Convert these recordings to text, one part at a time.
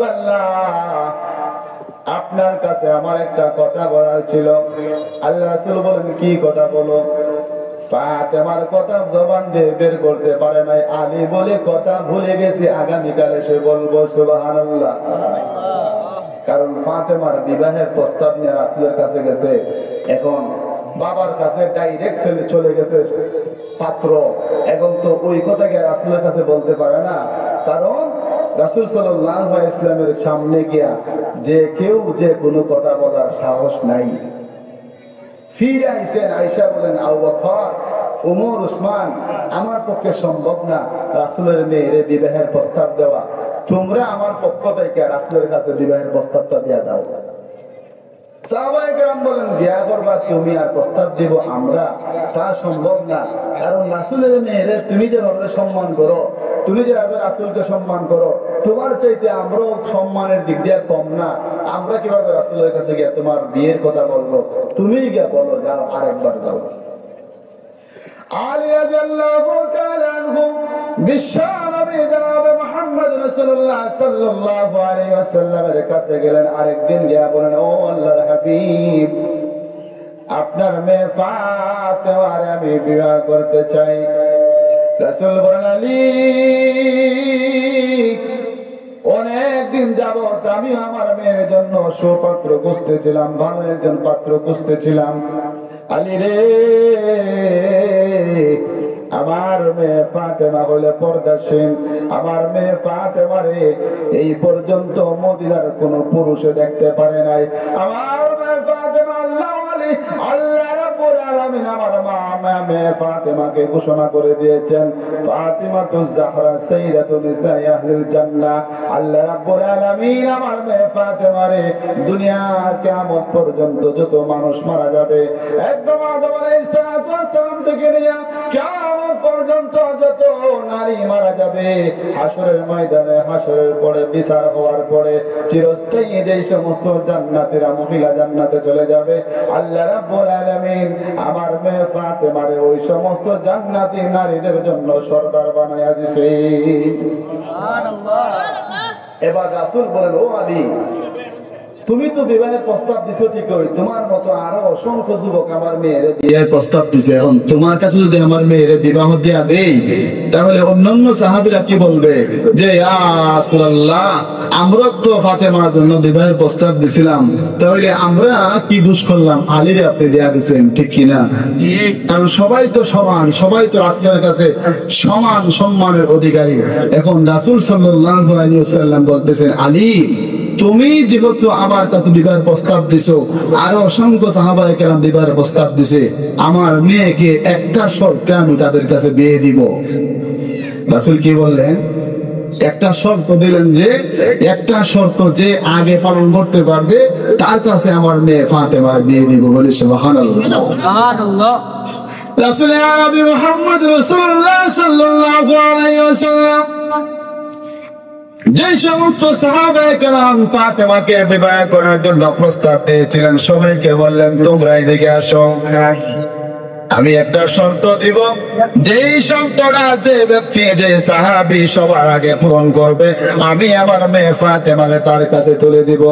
হাবিবাল্লাহ, আপনার কাছে আমার একটা কথা বলার ছিল। আল্লাহ রাসূল বলেন, কি কথা বলো? ফাতেমার কথা জবান দিয়ে বের করতে পারে নাই, আলী বলে কথা ভুলে গেছি, আগামীকাল এসে বলবো। সুবহানাল্লাহ। কারণ ফাতেমার বিবাহের প্রস্তাব নিয়ে রাসূলের কাছে গেছে, এখন বাবার কাছে ডাইরেক্ট চলে গেছে পাত্র, এখন তো ওই কথাকে রাসূলের কাছে বলতে পারে না। কারণ রাসূল সাল্লাল্লাহু আলাইহি ওয়াসাল্লামের সামনে গিয়া যে কেউ যে কোনো কথা বলার সাহস নাই। ফিরে আইসেন, আয়েশা বলেন, আবু বকর, ওমর, উসমান, আমার পক্ষে সম্ভব না রাসূলের মেয়ের বিবাহের প্রস্তাব দেওয়া, তোমরা আমার পক্ষ থেকে রাসূলের কাছে বিবাহের প্রস্তাবটা দিয়া দাও। সাহাবায়ে কেরাম বলেন, বিয়া করবা তুমি আর প্রস্তাব দিব আমরা, তা সম্ভব না। কারণ রাসূলের মেয়েরে তুমি যেভাবে সম্মান করো, তুমি যেভাবে রাসূলকে সম্মান করো, তোমার চাইতে আমরাও সম্মানের দিক দিয়ে কম না। আমরা কিভাবে রাসূলের কাছে গিয়ে তোমার বিয়ের কথা বলবো? তুমিই গিয়ে বলো, যাও, আরেকবার যাও। আলী রাদিয়াল্লাহু তাআলা আনহু বিশ্বনবী জনাব মুহাম্মদ রাসূলুল্লাহ সাল্লাল্লাহু আলাইহি ওয়াসাল্লামের কাছে গেলেন। আরেকদিন গিয়ে বলেন, ও আল্লাহর হাবিব, আপনার মেয়ে ফাতেমারে আমি বিবাহ করতে চাই। রাসূল বলেন, আলী, অনেকদিন যাবত আমি আমার মেয়ের জন্য সুপাত্র খুঁজতেছিলাম, ভালো একজন পাত্র খুঁজতেছিলাম। আলী রে, আমার মেয়ে ফাতেমা হলে পর্দাশীল, আমার মেয়ে ফাতেমারে এই পর্যন্ত মদিনার কোন পুরুষে দেখতে পারে নাই। আমার মেয়ে ফাতেমা আল্লাহ আলী, আল্লাহ রাব্বুল আলামিন আমার মেয়ে ফাতেমাকে ঘোষণা করে দিয়েছেন, ফাতিমাতুজ জাহরা সাইয়্যিদাতু নিসাই আহলিল জান্নাহ। আল্লাহ রাব্বুল আলামিন আমার মেয়ে ফাতেমারে দুনিয়ার কিয়ামত পর্যন্ত যত মানুষ মারা যাবে, একদম আদম আলাইহিস সালাতু ওয়াস সালাম থেকে নিয়ে কিয়ামত পর্যন্ত যত নারী মারা যাবে, হাসরের ময়দানে, হাসরের পরে, বিচার হওয়ার পরে চিরস্থায়ী যে সমস্ত জান্নাতীরা মহিলা জান্নাতে চলে যাবে, আল্লাহ রাব্বুল আলামিন আমার মেয়ে ফাতেমারে ওই সমস্ত জান্নাতি নারীদের জন্য সরদার বানায়া দিয়েছে। সুবহানাল্লাহ। এবার রাসূল বলেন, ও আলী, তুমি তো বিবাহের প্রস্তাব দিছো ঠিকই, তোমার মতো আরো অসংখ্য যুবক আমার মেয়ের বিয়ের প্রস্তাব দিছে, এখন তোমার কাছে যদি আমার মেয়ের বিবাহ দিয়া দেই, তাহলে অন্যান্য সাহাবীরা কি বলবে যে, ইয়া রাসূলুল্লাহ, আমরা তো ফাতেমার জন্য বিবাহের প্রস্তাব দিছিলাম, তাহলে আমরা কি দোষ করলাম, আলীরে আপনি দেয়া দিয়েছেন, ঠিক কিনা? কারণ সবাই তো সমান, সবাই তো রাসূলের কাছে সমান সম্মানের অধিকারী। এখন রাসূল সাল্লাল্লাহু আলাইহি ওয়াসাল্লাম বলতেছেন, আলী, তুমি যেহেতু আমার কাছে বিবাহের প্রস্তাব দিছো, আরো অসংখ্য সাহাবায়ে কেরাম বিবাহের প্রস্তাব দিছে, আমার মেয়েকে একটা শর্তে আমি তাদের কাছে বিয়ে দিব। রাসূল কি বললেন? একটা শর্ত দিলেন, যে একটা শর্ত যে আগে পালন করতে পারবে তার কাছে আমার মেয়ে ফাতেমার বিয়ে দিব। বলে সুবহানাল্লাহ। সুবহানাল্লাহ। রাসূল আরবি মুহাম্মদ রাসূলুল্লাহ সাল্লাল্লাহু আলাইহি ওয়াসাল্লাম যে সমস্ত সাহাবায়ে কেরাম ফাতেমাকে বিবাহ করার জন্য প্রস্তাব দিয়েছিলেন, সবাইকে বললেন, তোমরা এদিকে আসো, আমি একটা শর্ত দিব, যেই শর্তটা যে ব্যক্তি, যে সাহাবী সবার আগে পূরণ করবে, আমি আমার মেয়ে ফাতেমাকে তার কাছে তুলে দিব।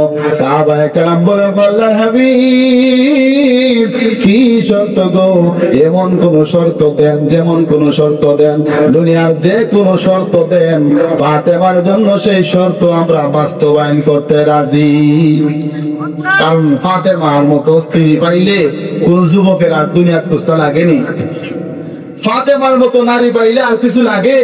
সাহাবায়ে কেরাম বলে, আল্লাহর হাবিব, কি শর্ত গো? এমন কোন শর্ত দেন, যেমন কোন শর্ত দেন, দুনিয়ার যে কোন শর্ত দেন, ফাতেমার জন্য সেই শর্ত আমরা বাস্তবায়ন করতে রাজি। কারণ ফাতেমার মতো স্ত্রী পাইলে কোন যুবকের আর দুনিয়ার কুস্তা লাগেনি, ফাতেমার মতো নারী পাইলে আর কিছু লাগে?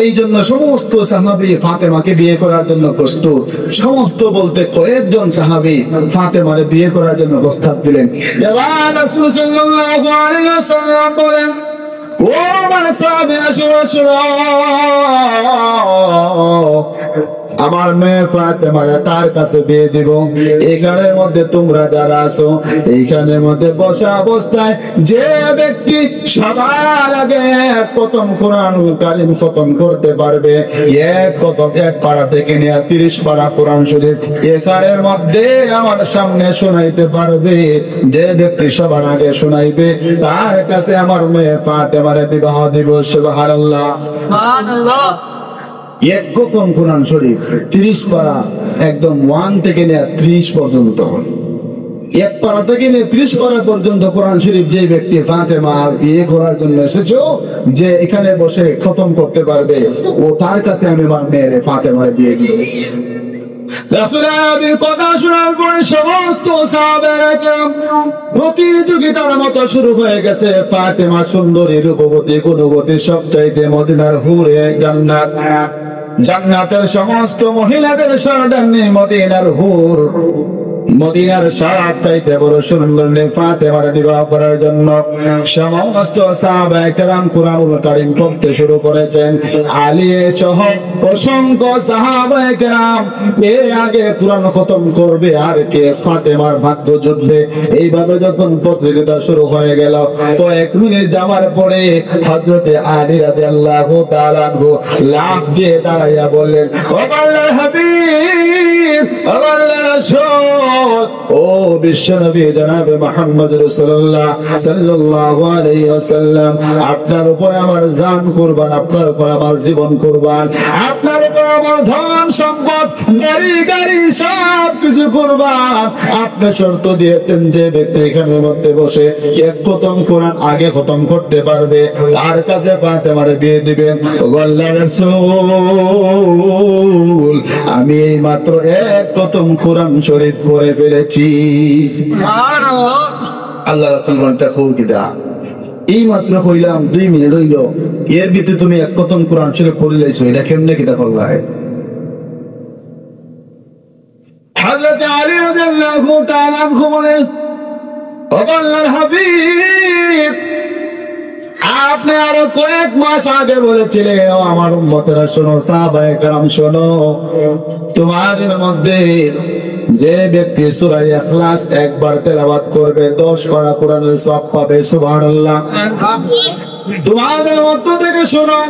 এই জন্য সমস্ত সাহাবী ফাতেমাকে বিয়ে করার জন্য প্রস্তুত। সমস্ত বলতে কয়েকজন সাহাবী ফাতেমারে বিয়ে করার জন্য প্রস্তাব দিলেন। এবার রাসূল সাল্লাল্লাহু আলাইহি ওয়াসাল্লাম বলেন, ও আমার সাহাবীরা, শুনো, আমার মেয়ে ফাতেমারে তার কাছে বিয়ে দিব। এইখানের মধ্যে তোমরা যারা আছো, এইখানের মধ্যে বসা অবস্থায় যে ব্যক্তি সবার আগে প্রথম কোরআন কারীম খতম করতে পারবে, এক পারা থেকে নিয়ে 30 পারা কোরআন শরীফ এখানের মধ্যে আমার সামনে শোনাইতে পারবে, যে ব্যক্তি সবার আগে শোনাইবে, তার কাছে আমার মেয়ে ফাতেমারে বিবাহ দিব। সুবহানাল্লাহ। সুবহানাল্লাহ। এক খতম কোরআন শরীফ 30 পারা, একদম 1 থেকে নিয়ে 30 পর্যন্ত। এক পারা থেকে নিয়ে 30 পারা পর্যন্ত কোরআন শরীফ যে ব্যক্তি ফাতেমা বিয়ে করার জন্য এসেছো, যে এখানে বসে খতম করতে পারবে, ও তার কাছে আমি আমার মেয়ের ফাতেমার বিয়ে দিব। রাসূলের নবীর কথা শোনার পরে সমস্ত সাহাবায়ে কেরাম প্রতিযোগিতার মতো শুরু হয়ে গেছে। ফাতেমা সুন্দরী, রূপবতী, গুণবতী, সবচাইতে মদিনার হুরে জান্নাত, জান্নাতের সমস্ত মহিলাদের সর্দারনি মদিনার হুর, মদিনার সবচাইতে বড় সুন্দরী ফাতেমার বিবাহ করার জন্য সমস্ত সাহাবায়ে কেরাম কুরআনুল কারীম পড়তে শুরু করেছেন। আলী সহ অসংখ্য সাহাবায়ে কেরাম আগে কুরআন খতম করবে আর কে ফাতেমার ভাগ্য জুটবে। এইভাবে যখন প্রতিযোগিতা শুরু হয়ে গেল, কয়েক মিনিট যাওয়ার পরে হযরতে আলী রাদিয়াল্লাহু তাআলা আনহু লাফ দিয়ে দাঁড়াইয়া বললেন, ও আল্লাহর হাবিব, ও আল্লাহর রাসূল, ও বিশ্বনবী জনাবে মুহাম্মদ রাসূলুল্লাহ সাল্লাল্লাহু আলাইহি ওয়াসাল্লাম, আপনার উপর আমার জান কুরবান, আপনার উপর আমার জীবন কুরবান, আপনার উপর আমার ধন সম্পদ গাড়ি গাড়ি সব কিছু কুরবান। আপনি শর্ত দিয়েছেন যে ব্যক্তি এখানের মধ্যে বসে এক খতম কোরআন আগে খতম করতে পারবে, তার কাছে ফাতেমার বিয়ে দিবেন। ও আল্লাহর রাসূল, আমি এই মাত্র এক খতম কোরআন শরীফ পড়ে ফেলেছি। আল্লাহ রাসূল বলতে খুকিদা এই মাত্র হইলাম 2 মিনিট হইল, এর ভিতরে তুমি এক খতম কোরআন শরীফ পড়ে লাইছো, এটা কেমনে কিতা করলা? হযরত আলী রাদিয়াল্লাহু তাআলা আনহু বলেন, ও আল্লাহর হাবিব, আপনি আরো কয়েক মাস আগে বলেছিলেন, ও আমার উম্মতেরা শোনো, সাহাবায়ে কেরাম শোনো, তোমাদের মধ্যে যে ব্যক্তি সূরা ইখলাস একবার তেলাওয়াত করবে 10 পারা কোরআনের সওয়াব পাবে। সুবহানাল্লাহ। তোমাদের মধ্য থেকে শোনো,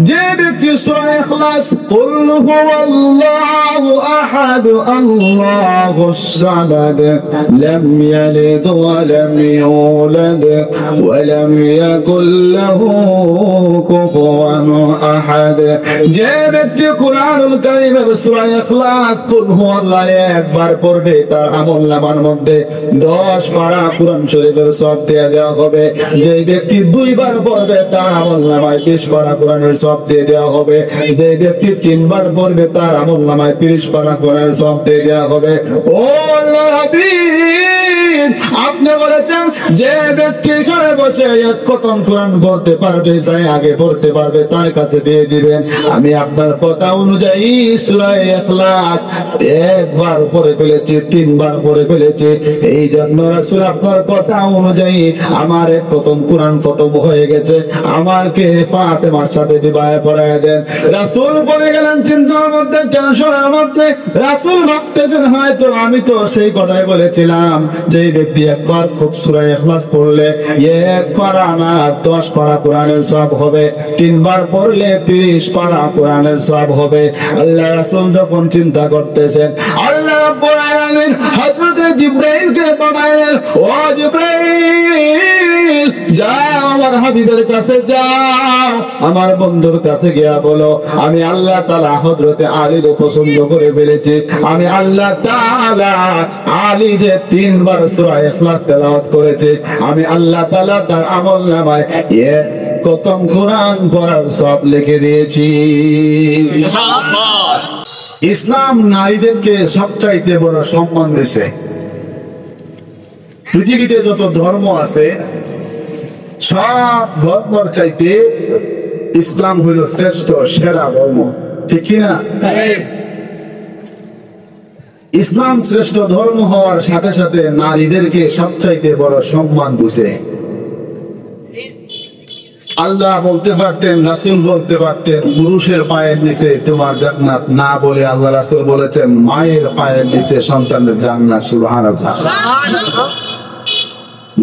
যে ব্যক্তি সূরা ইখলাস কুল হুয়াল্লাহু আহাদ আল্লাহুস সামাদ লাম ইয়ালিদ ওয়া লাম ইউলাদ ওয়া লাম ইয়াকুল লাহু কুফুয়ান আহাদ, যে ব্যক্তি কুরআনুল কারীমের সূরা ইখলাস কুল হুয়াল্লাহু একবার পড়বে, তার আমলনামার মধ্যে 10 পারা কোরআন শরীফের সওয়াব দেওয়া হবে। যে ব্যক্তি 2 বার পড়বে, তার আমলনামায় 20 পারা কোরআনের সওয়াব দেওয়া হবে। যে ব্যক্তি 3 বার পড়বে, তার আমলনামায় 30 পারা কোরআনের সওয়াব দেওয়া হবে। ও আল্লাহর হাবিব, আপনি বলেছেন যে ব্যক্তি এখানে বসে এক খতম কোরআন পড়তে পারবে, যাই আগে পড়তে পারবে, তার কাছে দিয়ে দিবেন। আমি আপনার কথা অনুযায়ী সূরা ইখলাস একবার পড়ে ফেলেছি, 3 বার পড়ে ফেলেছি। এই জন্য রাসূল আপনার কথা অনুযায়ী আমার এক খতম কোরআন খতম হয়ে গেছে, আমাকে ফাতেমার সাথে বিবাহ পড়ায় দেন। রাসূল বলে গেলেন চিন্তার মধ্যে, টেনশনের মধ্যে। রাসূল ভাবতেছেন হয়তো আমি তো সেই কথাই বলেছিলাম, যে ব্যক্তি একবার খুব সূরা ইখলাস পড়লে 1 পারা না 10 পারা কোরআনের সওয়াব হবে, 3 বার পড়লে 30 পারা কোরআনের সওয়াব হবে। আল্লাহ রাসূল যখন চিন্তা করতেছেন, আল্লাহ রাব্বুল আলামিন হযরত জিবরাইলকে পাঠালেন, ও জিবরাইল, যাও আমার হাবিবের কাছে যাও, আমার বন্ধুর কাছে গিয়া বলো আমি আল্লাহ তাআলা হযরত আলীর পছন্দ করে ফেলেছি। আমি আল্লাহ তাআলা আলী যে 3 বার সূরা ইখলাস তেলাওয়াত করেছে, আমি আল্লাহ তাআলা তার আমলনামায় এক খতম কোরআন পড়ার সওয়াব লিখে দিয়েছি। ইসলাম নারীদেরকে সবচাইতে বড় সম্মান দিয়েছে। পৃথিবীতে যত ধর্ম আছে, সব ধর্মের চাইতে ইসলাম হইল শ্রেষ্ঠ, সেরা ধর্ম, ঠিক কিনা? ইসলাম শ্রেষ্ঠ ধর্ম হওয়ার সাথে সাথে নারীদেরকে সবচাইতে বড় সম্মান দিয়েছে। আল্লাহ বলতে পারতেন, রাসূল বলতে পারতেন পুরুষের পায়ের নিচে তোমার জান্নাত, না বলে আল্লাহ রাসূল বলেছেন মায়ের পায়ের নিচে সন্তানের জান্নাত। সুবহানাল্লাহ।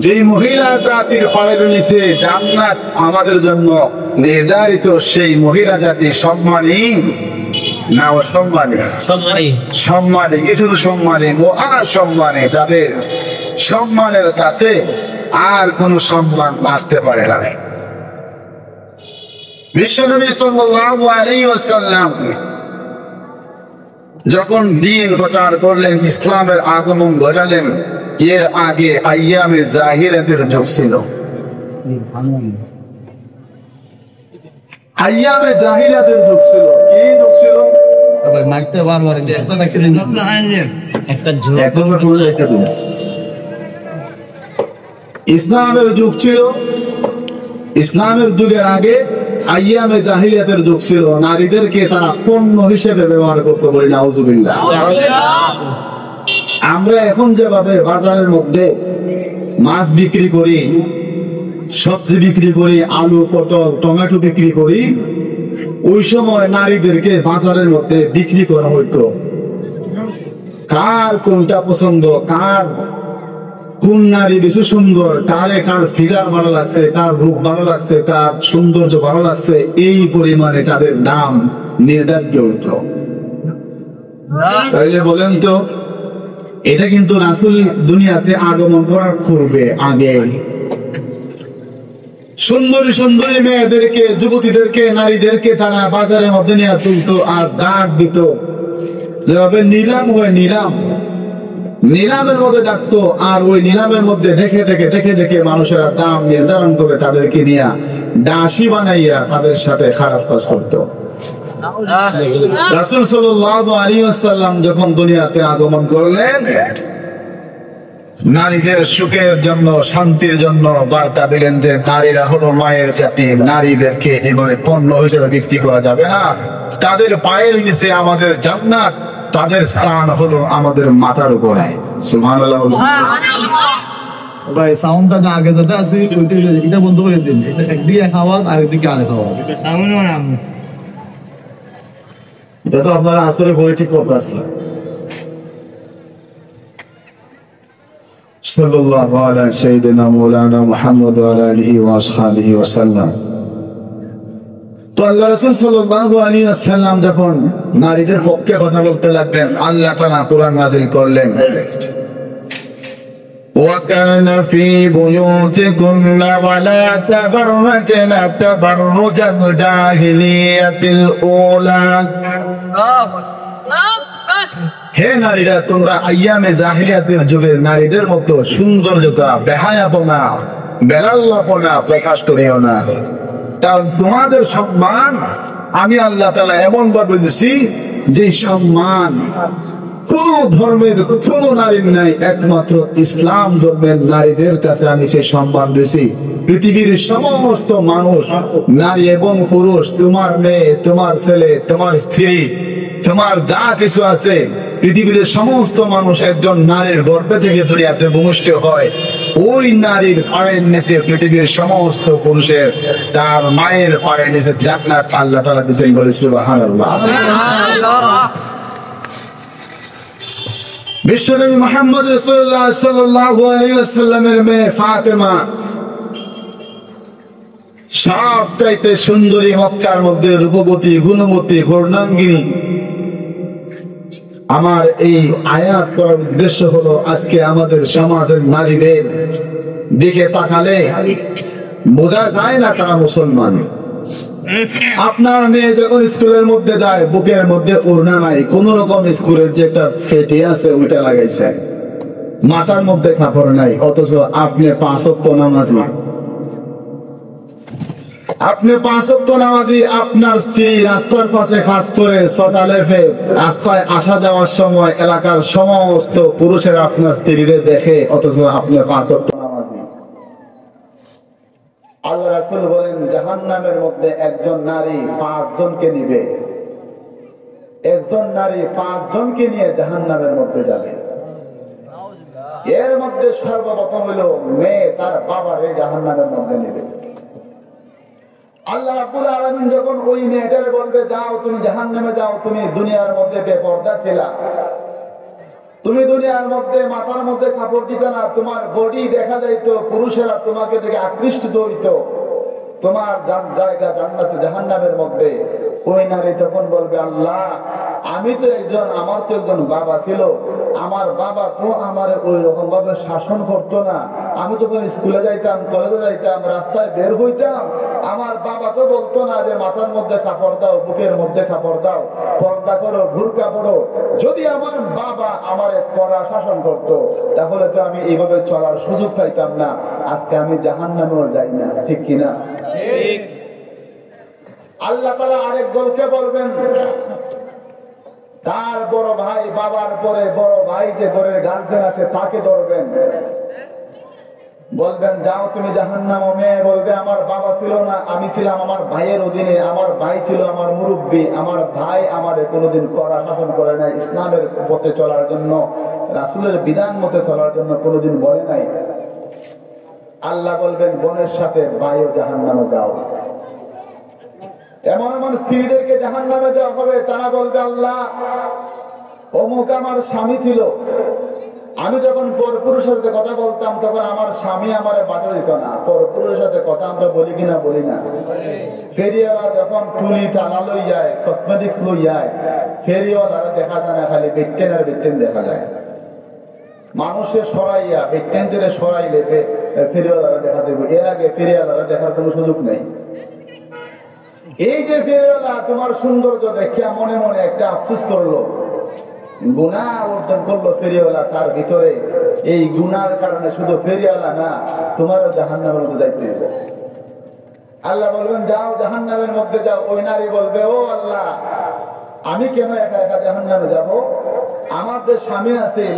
যে মহিলা জাতির পায়ের নিচে জান্নাত আমাদের জন্য নির্ধারিত, সেই মহিলা জাতি সম্মানী না অসম্মানী? সম্মানী, কিছু সম্মানী, মহা সম্মানী। তাদের সম্মানের কাছে আর কোন সম্মান আসতে পারে না। বিশ্বনবী সাল্লাল্লাহু আলাইহি ওয়াসাল্লাম যখন দ্বীন প্রচার করলেন, ইসলামের আগমন ঘটালেন, এর আগে আইয়ামে জাহিলিয়াতের যুগ ছিল। আইয়ামে জাহিলিয়াতের যুগ ছিল। কি যুগ ছিল? ইসলামের যুগ ছিল। ইসলামের যুগের আগে আইয়ামে জাহিলিয়াতের যুগ ছিল। নারীদেরকে তারা পণ্য হিসেবে ব্যবহার করতে পারি। নাউজুবিল্লাহ। আমরা এখন যেভাবে বাজারের মধ্যে মাছ বিক্রি করি, সবজি বিক্রি করি, আলু, পটল, টমেটো বিক্রি করি, ওই সময় নারীদেরকে বাজারের মধ্যে বিক্রি করা হইতো। কার কোনটা পছন্দ, কার কোন নারী বেশি সুন্দর, কার ফিগার ভালো লাগছে, কার রূপ ভালো লাগছে, কার সৌন্দর্য ভালো লাগছে, এই পরিমাণে তাদের দাম নির্ধারিত হইতো। তাইলে বলেন তো, এটা কিন্তু রাসূল দুনিয়াতে আগমন করার পূর্বে, আগে সুন্দরী সুন্দরী মেয়েদেরকে, যুবতীদেরকে, নারীদেরকে তারা বাজারের মধ্যে নিয়ে তুলতো আর ডাক দিত। যেভাবে নিলাম হয়, নিলামের মধ্যে ডাকতো, আর ওই নিলামের মধ্যে দেখে দেখে মানুষেরা দাম নির্ধারণ করে তাদেরকে নিয়ে দাসী বানাইয়া তাদের সাথে খারাপ কাজ করতো। রাসূল সাল্লাল্লাহু আলাইহি ওয়াসাল্লাম যখন দুনিয়াতে আগমন করলেন, নারীদের সুখের জন্য, শান্তির জন্য বার্তা দিলেন যে নারীরা হলো মায়ের জাতি, নারীদেরকে এভাবে পণ্য হিসেবে বিক্রি করা যাবে না। তাদের পায়ের নিচে আমাদের জান্নাত, তাদের স্থান হলো আমাদের মাথার উপরে। সুবহানাল্লাহ। ভাই সাউন্ডটা না আগে যেটা আছে এটা বন্ধ করে দিন। এটা একদিকে আওয়াজ আর একদিকে আরেক আওয়াজ। এটা তো আপনারা আসলে বলে ঠিক করতে আসলেন। সাল্লাল্লাহু আলা সাইয়্যিদিনা মাওলানা মুহাম্মদ ওয়া আলা আলিহি ওয়া আসহাবিহি ওয়া সাল্লাম। তো আল্লাহ রাসূল সাল্লাল্লাহু আলাইহি ওয়াসাল্লাম যখন নারীদের পক্ষে কথা বলতে লাগলেন, আল্লাহ তাআলা কোরআন নাযিল করলেন, وَكَانَ فِي بُيُوتِكُنَّ وَلَا تَبَرَّجْنَ تَبَرُّجَ الْجَاهِلِيَّةِ الْأُولَى। হে নারীরা, তোমরা আইয়ামে জাহিলিয়াতের যুগের নারীদের মতো সৌন্দর্যতা, বেহায়াপনা, বেলাল্লাপনা প্রকাশ করিও না। কারণ তোমাদের সম্মান আমি আল্লাহ তাআলা এমন ভাবে দিয়েছি যে সম্মান কোন ধর্মের কোন নারীর নাই, একমাত্র ইসলাম ধর্মের নারীদের কাছে আমি সেই সম্মান দিয়েছি। পৃথিবীর সমস্ত মানুষ, নারী এবং পুরুষ, তোমার মেয়ে, তোমার ছেলে, তোমার স্ত্রী, তোমার যা কিছু আছে, পৃথিবীতে সমস্ত মানুষ একজন নারীর গর্ভে থেকে দুনিয়াতে ভূমিষ্ঠ হয়। ওই নারীর পায়ের নিচে পৃথিবীর সমস্ত পুরুষের তার মায়ের পায়ের নিচে জান্নাত আল্লাহ তাআলা দিয়েছেন। বলে সুবহানাল্লাহ। বিশ্বনবী মুহাম্মদ রাসূলুল্লাহ সাল্লাল্লাহু আলাইহি ওয়াসাল্লামের মেয়ে ফাতেমা সবচাইতে সুন্দরী, মক্কার মধ্যে রূপবতী, গুণবতী, বর্ণাঙ্গিনী। আমার এই আয়াত পড়ার উদ্দেশ্য হলো, আজকে আমাদের সমাজের নারীদের দিকে তাকালে বোঝা যায় না তারা মুসলমান। আপনার মেয়ে যখন স্কুলের মধ্যে যায়, বুকের মধ্যে ওড়না নাই, কোন রকম স্কুলের যে একটা ফেটি আছে ওইটা লাগাইছে, মাথার মধ্যে কাপড় নাই, অথচ আপনি 5 ওয়াক্ত নামাজি। আপনি 5 ওয়াক্ত নামাজি, আপনার স্ত্রী রাস্তার পাশে খাস করে সকালে রাস্তায় আসা যাওয়ার সময় এলাকার সমস্ত পুরুষেরা আপনার স্ত্রীরে দেখে, অথচ আপনি 5 ওয়াক্ত নামাজি। আল্লাহ রাসূল বলেন, জাহান্নামের মধ্যে একজন নারী 5 জনকে নিবে। একজন নারী 5 জনকে নিয়ে জাহান্নামের মধ্যে যাবে। এর মধ্যে সর্বপ্রথম হলো মেয়ে তার বাবারে জাহান্নামের মধ্যে নেবে। আল্লাহ রাব্বুল আলামিন যখন ওই মেয়েটারে বলবে, যাও তুমি জাহান্নামে যাও, তুমি দুনিয়ার মধ্যে বেপরদা ছিলা, তুমি দুনিয়ার মধ্যে মাথার মধ্যে কাপড় দিতে না, তোমার বডি দেখা যাইতো, পুরুষেরা তোমাকে দেখে আকৃষ্ট হইতো, তোমার জায়গা জান্নাতে জাহান্নামের মধ্যে। ওই নারী তখন বলবে, আল্লাহ, আমি তো আমার তো একজন বাবা ছিল, আমার বাবা তো আমার ওই রকম ভাবে শাসন করতো না। আমি যখন স্কুলে যাইতাম, কলেজে যাইতাম, রাস্তায় বের হইতাম, আমার বাবা তো বলতো না যে মাথার মধ্যে কাপড় দাও, বুকের মধ্যে কাপড় দাও, পর্দা করো, বুরকা পরো। যদি আমার বাবা আমারে কড়া শাসন করতো, তাহলে তো আমি এইভাবে চলার সুযোগ পাইতাম না, আজকে আমি জাহান্নামেও যাই না। ঠিক কিনা? আল্লাহ তাআলা আরেক দলকে বলবেন, তার বড় ভাই, বাবার পরে বড় ভাই যে ঘরের গার্জেন আছে তাকে ধরবেন, বলবেন যাও তুমি জাহান্নামে। মেয়ে বলবে আমার বাবা ছিল না, আমি ছিলাম আমার ভাইয়ের অধীনে, আমার ভাই ছিল আমার মুরব্বী, আমার ভাই আমারে কোনোদিন কড়া শাসন করে নাই, ইসলামের পথে চলার জন্য, রাসূলের বিধান মতে চলার জন্য কোনোদিন বলে নাই। আল্লাহ বলবেন বোনের সাথে ভাইও জাহান্নামে যাও। এমন এমন স্ত্রীদেরকে জাহান্নামে দেওয়া হবে, তারা বলবে আল্লাহ অমুক আমার স্বামী ছিল, আমি যখন পরপুরুষের সাথে কথা বলতাম তখন আমার স্বামী আমার বাধা দিত না। পরপুরুষের সাথে কথা আমরা বলি কিনা? বলি না। ফেরিওয়ালা যখন টুলি টানা লই যায়, কসমেটিক্স লই যায়, ফেরিওয়ালারা দেখা যায় না, খালি বেটেন আর বেটেন দেখা যায়। মানুষের সরাইয়া বেটেন থেকে সরাইলে ফেরিওয়ালারা দেখা যাবে, এর আগে ফেরিওয়ালারা দেখার কোনো সুযোগ নেই। এই যে ফেরিওয়ালা তোমার সৌন্দর্য দেখিয়া মনে মনে একটা আফসোস করলো, গুনাহ অর্জন করলো ফেরিওয়ালা, তার ভিতরে এই গুনার কারণে শুধু ফেরিওয়ালা না, তোমারও জাহান্নামের মধ্যে যাইতে হবে। আল্লাহ বলবেন যাও জাহান্নামের মধ্যে যাও। ওই নারী বলবে ও আল্লাহ, আমি কেন একা একা জাহান্নামে যাব? আমার যে স্বামী আছিল,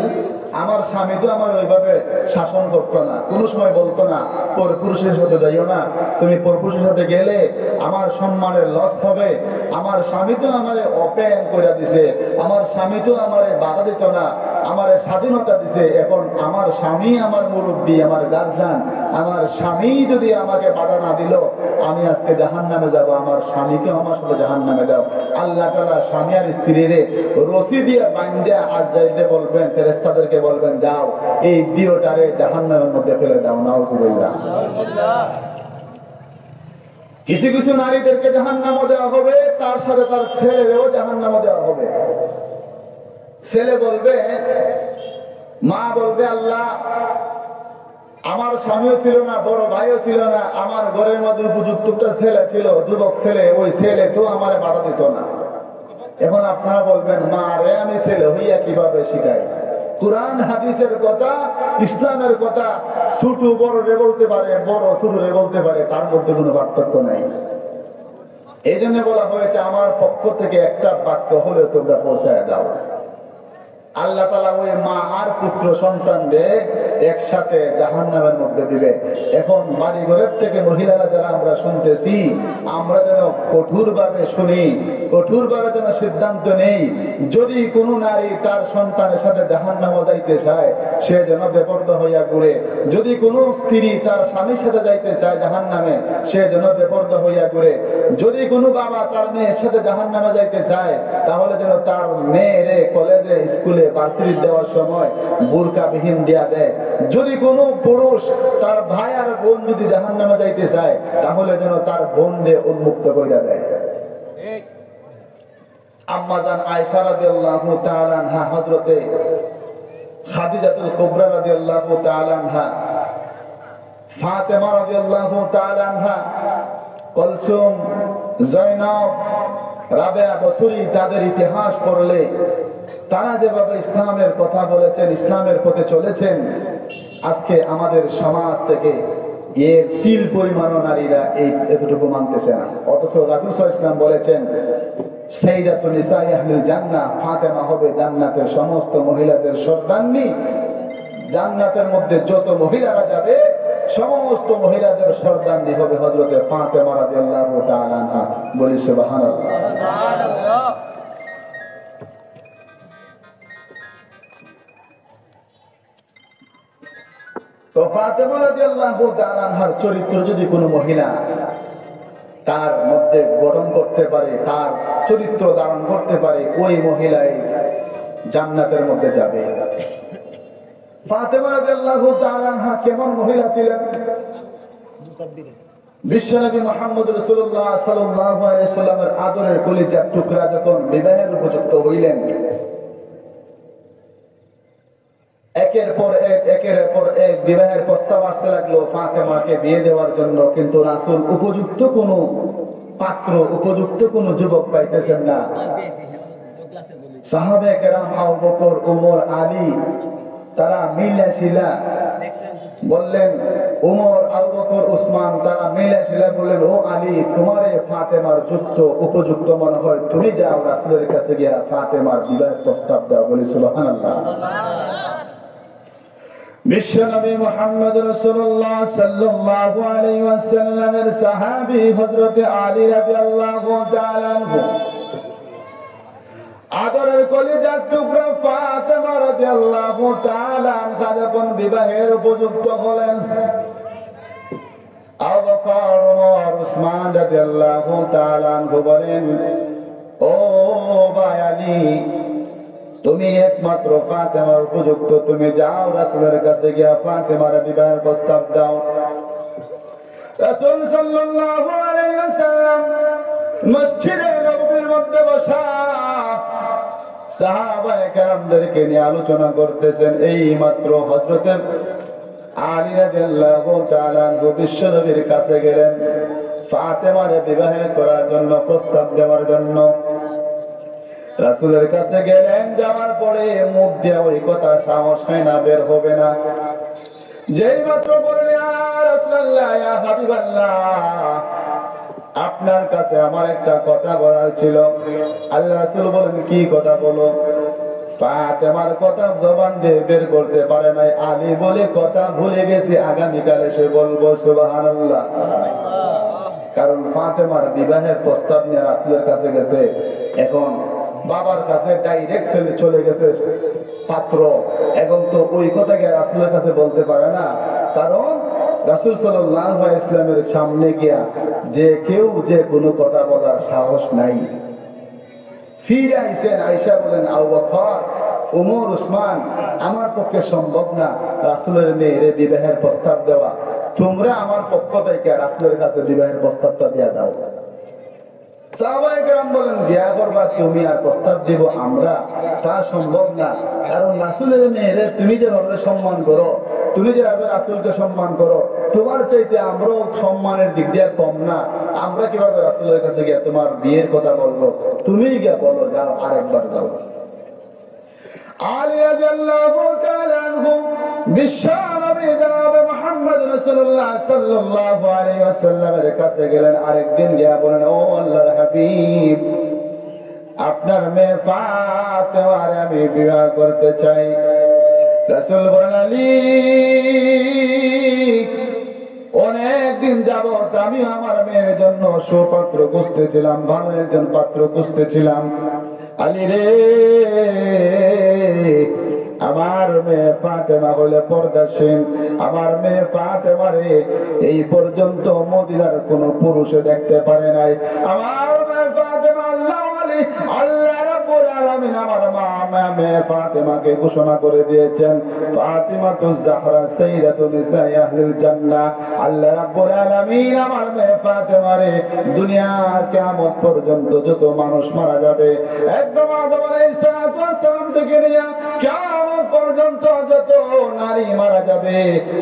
আমার স্বামী তো আমার ওইভাবে শাসন করতো না, কোনো সময় বলতো না পরপুরুষের সাথে যাইও না, তুমি পরপুরুষের সাথে গেলে আমার সম্মানের লস হবে। আমার স্বামী তো আমারে ওপেন করে দিছে, আমার স্বামী তো আমারে বাধা দিত না, আমারে স্বাধীনতা দিছে। এখন আমার স্বামী আমার মুরব্বী, আমার গার্জিয়ান, আমার স্বামী যদি আমাকে বাধা না দিল, আমি আজকে জাহান্নামে যাব, আমার স্বামীকে আমার সাথে জাহান্নামে দাও। আল্লাহ তাআলা স্বামী আর স্ত্রীরে রশি দিয়ে বাঁধিয়া আজরাইলকে বলবেন, ফেরেশতাদেরকে বলবেন যাও এই দিওটারে জাহান্নামের মধ্যে ফেলে দাও। নাউজুবিল্লাহ। কিছু কিছু নারীদেরকে জাহান্নামে দেওয়া হবে, তার সাথে তার ছেলেদেরও জাহান্নামে দেওয়া হবে। ছেলে বলবে, মা বলবে আল্লাহ আমার স্বামীও ছিল না, বড় ভাইও ছিল না, আমার ঘরের মধ্যে উপযুক্ত একটা ছেলে ছিল, যুবক ছেলে, ওই ছেলে তো আমার বাধা দিত না। এখন আপনারা বলবেন মা রে আমি ছেলে হইয়া কিভাবে শিখাই? কুরআন হাদিসের কথা, ইসলামের কথা ছোট বড় রে বলতে পারে, বড় ছোট রে বলতে পারে, তার মধ্যে কোনো পার্থক্য নাই। এই জন্য বলা হয়েছে আমার পক্ষ থেকে একটা বাক্য হলে তোমরা পৌঁছায় দাও। আল্লাহ তাআলা ওই মা আর পুত্র সন্তানরে একসাথে জাহান্নামের মধ্যে দিবে। এখন বাড়ি ঘরের থেকে মহিলারা যারা আমরা শুনতেছি, আমরা যেন কঠোরভাবে শুনি, কঠোরভাবে যেন সিদ্ধান্ত নেই, যদি কোনো নারী তার সন্তানের সাথে জাহান্নামে যাইতে চায় সে যেন বেপরদা হইয়া ঘুরে। যদি কোনো স্ত্রী তার স্বামীর সাথে যাইতে চায় জাহান্নামে, সে যেন বেপরদা হইয়া ঘুরে। যদি কোনো বাবা তার মেয়ের সাথে জাহান্নামে যাইতে চায়, তাহলে যেন তার মেয়েরে কলেজে, স্কুলে, ভার্সিটি দেওয়ার সময় বোরকা বিহীন দেয়া দেয়। যদি কোনো পুরুষ তার ভাই আর বোন যদি জাহান্নামে যাইতে চায়, তাহলে যেন তার বোনকে উন্মুক্ত কইরা দেয়। আম্মা জান আয়েশা রাদিয়াল্লাহু তাআলা আনহা, হযরতে খাদিজাতুল কুবরা রাদিয়াল্লাহু তাআলা আনহা, ফাতেমা রাদিয়াল্লাহু তাআলা আনহা, কুলসুম, জয়নব, রাবেয়া বসরি, তাদের ইতিহাস পড়লে তারা যেভাবে ইসলামের কথা বলেছেন, ইসলামের পথে চলেছেন, আজকে আমাদের সমাজ থেকে এর তিল পরিমাণও নারীরা এই এতটুকু মানতেছে না। অথচ রাসূল সাল্লাল্লাহু আলাইহি ওয়াসাল্লাম বলেছেন সাইয়্যিদাতুন নিসাই আহলিল জান্নাহ, ফাতেমা হবে জান্নাতের সমস্ত মহিলাদের সর্দান্নী। জান্নাতের মধ্যে যত মহিলারা যাবে সমস্ত মহিলাদের সর্দান্নী হবে হযরতে ফাতেমা রাদিয়াল্লাহু তাআলা আনহা। বলি সুবহানাল্লাহ। তো ফাতেমা রাদিয়াল্লাহু তাআলা আনহার চরিত্র যদি কোনো মহিলা তার মধ্যে গঠন করতে পারে, তার চরিত্র ধারণ করতে পারে, ওই মহিলাই জান্নাতের মধ্যে যাবে। ফাতেমা রাদিয়াল্লাহু তাআলা আনহা কেমন মহিলা ছিলেন? বিশ্বনবী মুহাম্মদ রাসূলুল্লাহ সাল্লাল্লাহু আলাইহি সাল্লামের আদরের কলিজার টুকরা যখন বিবাহের উপযুক্ত হইলেন, একের পর এক বিবাহের প্রস্তাব আসতে লাগলো ফাতেমাকে বিয়ে দেওয়ার জন্য, কিন্তু রাসূল উপযুক্ত কোনো পাত্র, উপযুক্ত কোনো যুবক পাইতেছেন না। সাহাবায়ে কেরাম আবু বকর, ওমর, আলী তারা মিলাশিলা বললেন, ওমর, আবু বকর, উসমান তারা মিলাশিলা বললেন, ও আলী, তোমার এই ফাতেমার উপযুক্ত মনে হয়, তুমি যাও রাসূলের কাছে গিয়া ফাতেমার বিবাহের প্রস্তাব দাও। বলি সুবহানাল্লাহ। বিশ্বনবী মুহাম্মদ রাসূলুল্লাহ সাল্লাল্লাহু আলাইহি ওয়াসাল্লামের সাহাবী হযরত আলী রাদিয়াল্লাহু তাআলা আনহু, আদরের কলিজার টুকরা ফাতেমা রাদিয়াল্লাহু তাআলা আনহা যখন বিবাহের উপযুক্ত হলেন, আবু বকর, ওমর, উসমান রাদিয়াল্লাহু তাআলা আনহু বলেন, ও ভাই আলী, তুমি একমাত্র ফাতেমার উপযুক্ত, তুমি যাও রাসূলের কাছে গিয়া ফাতেমার বিবাহের প্রস্তাব দাও। রাসূল সাল্লাল্লাহু আলাইহি ওয়াসাল্লাম মসজিদে নববীর মধ্যে বসা সাহাবায়ে কেরামদেরকে নিয়ে আলোচনা করতেছেন। এই মাত্র হযরত আলী রাদিয়াল্লাহু তাআলা আনহু বিশ্বনবীর কাছে গেলেন ফাতেমার বিবাহ করার জন্য, প্রস্তাব দেওয়ার জন্য। রাসূলের কাছে গেলেন, যাওয়ার পরে মুখ দিয়ে ওই কথা সাহস হয় না, বের হবে না। যেই মাত্র বললেন, ইয়া রাসূলুল্লাহ, ইয়া হাবিবাল্লাহ, আপনার কাছে আমার একটা কথা বলার ছিল। আল্লাহ রাসূল বলেন, কি কথা বলো? ফাতেমার কথা জবান দিয়ে বের করতে পারে নাই। আলী বলে, কথা ভুলে গেছি, আগামীকাল এসে বলবো। সুবহানাল্লাহ। কারণ ফাতেমার বিবাহের প্রস্তাব নিয়ে রাসূলের কাছে গেছে, এখন বাবার কাছে ডাইরেক্ট চলে গেছে পাত্র, এখন তো ওই কথা গিয়ে রাসূলের কাছে বলতে পারে না। কারণ রাসূল সাল্লাল্লাহু আলাইহি ওয়াসাল্লামের সামনে গিয়া যে কেউ যে কোনো কথা বলার সাহস নাই। ফিরে আইসেন, আয়েশা বলেন, আবু বকর, ওমর, উসমান, আমার পক্ষে সম্ভব না রাসূলের মেয়ের বিবাহের প্রস্তাব দেওয়া, তোমরা আমার পক্ষ থেকে রাসূলের কাছে বিবাহের প্রস্তাবটা দিয়া দাও। সাহাবায়ে কেরাম বলেন, বিয়া করবা তুমি আর প্রস্তাব দিব আমরা, তা সম্ভব না। কারণ রাসূলের মেয়েরে তুমি যেভাবে সম্মান করো, তুমি যেভাবে রাসূলকে সম্মান করো, তোমার চাইতে আমরাও সম্মানের দিক দিয়ে কম না। আমরা কিভাবে রাসূলের কাছে গিয়ে তোমার বিয়ের কথা বলবো? তুমি গিয়ে বলো, যাও, আরেকবার যাও। আলী রাদিয়াল্লাহু তাআলা আনহু বিশ্বনবী জনাবে মুহাম্মদ রাসূলুল্লাহ সাল্লাল্লাহু আলাইহি ওয়াসাল্লামের কাছে গেলেন। আরেকদিন গিয়া বলেন, ও আল্লাহর হাবিব, আপনার মেয়ে ফাতেমারে আমি বিবাহ করতে চাই। রাসূল বলেন, আলী, অনেকদিন যাবত আমি আমার মেয়ের জন্য সুপাত্র খুঁজতেছিলাম, ভালো একজন পাত্র খুঁজতেছিলাম। আলী রে, আমার মেয়ে ফাতেমা হলে পর্দাশীল, আমার মেয়ে ফাতেমারে এই পর্যন্ত মদিনার কোন পুরুষে দেখতে পারে নাই। আমার মেয়ে ফাতেমা আল্লাহ ওয়ালি, আল্লাহ রাব্বুল আলামিন আমার মেয়ে ফাতেমাকে ঘোষণা করে দিয়েছেন, ফাতিমাতুজ জাহরা সাইয়্যিদাতু নিসাই আহলিল জান্নাহ। আল্লাহ রাব্বুল আলামিন আমার মেয়ে ফাতেমারে দুনিয়ার কিয়ামত পর্যন্ত যত মানুষ মারা যাবে, একদম আদম আলাইহিস সালাতু ওয়াস সালাম থেকে নিয়ে কিয়ামত পর্যন্ত যত নারী মারা যাবে,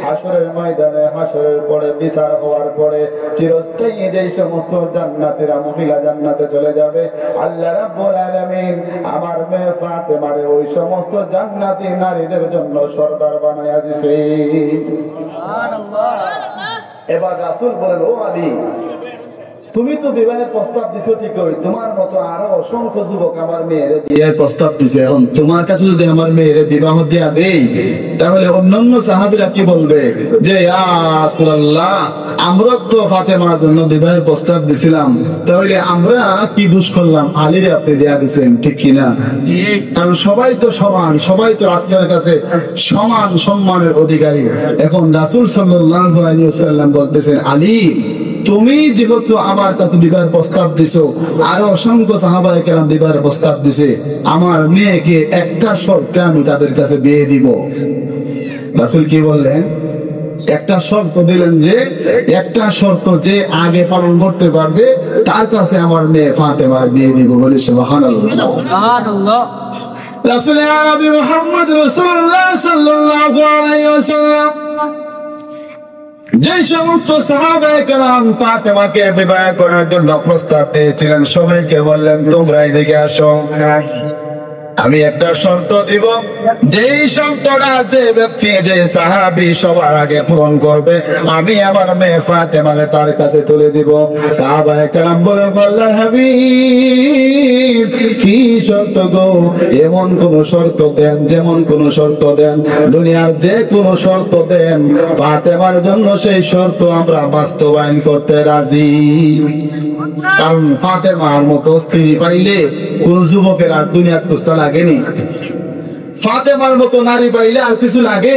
হাসরের ময়দানে, হাসরের পরে, বিচার হওয়ার পরে চিরস্থায়ী যেই সমস্ত জান্নাতীরা মহিলা জান্নাতে চলে যাবে, আল্লাহ রাব্বুল আলামিন আমার মেয়ে ফাতেমারে ওই সমস্ত জান্নাতি নারীদের জন্য সরদার বানায়া দিয়েছে। সুবহানাল্লাহ। এবার রাসূল বলেন, ও আলী, তুমি তো বিবাহের প্রস্তাব দিছো ঠিকই, তোমার মতো আরো অসংখ্য যুবক আমার মেয়ের বিয়ের প্রস্তাব দিছে, এখন তোমার কাছে যদি আমার মেয়ের বিবাহ দেয়া দেই, তাহলে অন্যান্য সাহাবীরা কি বলবে যে, ইয়া রাসূলুল্লাহ, আমরা তো ফাতেমার জন্য বিবাহের প্রস্তাব দিছিলাম, তাহলে আমরা কি দোষ করলাম, আলীরে আপনি দেয়া দিয়েছেন, ঠিক কিনা? কারণ সবাই তো সমান, সবাই তো রাসূলের কাছে সমান সম্মানের অধিকারী। এখন রাসূল সাল্লাল্লাহু আলাইহি ওয়াসাল্লাম বলতেছেন, আলী, তুমি যেহেতু আমার কাছে বিবাহের প্রস্তাব দিছো, আরো অসংখ্য সাহাবায়ে কেরাম বিবাহের প্রস্তাব দিছে, আমার মেয়েকে একটা শর্তে আমি তাদের কাছে বিয়ে দিব। রাসূল কি বললেন? একটা শর্ত দিলেন, যে একটা শর্ত যে আগে পালন করতে পারবে তার কাছে আমার মেয়ে ফাতেমার বিয়ে দিব। বলি সুবহানাল্লাহ। রাসূল আরবি মুহাম্মদ রাসূলুল্লাহ সাল্লাল্লাহু আলাইহি ওয়াসাল্লাম যে সমস্ত সাহাবায়ে কেরাম ফাতেমাকে বিবাহ করার জন্য প্রস্তাব দিয়েছিলেন, সবাইকে বললেন তোমরা এদিকে আসো, আমি একটা শর্ত দিব, যেই শর্তটা যে ব্যক্তি যে সাহাবী সবার আগে পূরণ করবে আমি আমার মেয়ে ফাতেমাকে তার কাছে তুলে দিব। সাহাবায়ে কেরাম বলে আল্লাহর হাবিব কি শর্ত গো? এমন কোন শর্ত দেন, যেমন কোন শর্ত দেন, দুনিয়ার যে কোন শর্ত দেন, ফাতেমার জন্য সেই শর্ত আমরা বাস্তবায়ন করতে রাজি। কারণ ফাতেমার মতো স্ত্রী পাইলে কোন যুবকের আর দুনিয়ার তুস্তা লাগেনি, ফাতেমার মতো নারী পাইলে আর কিছু লাগে।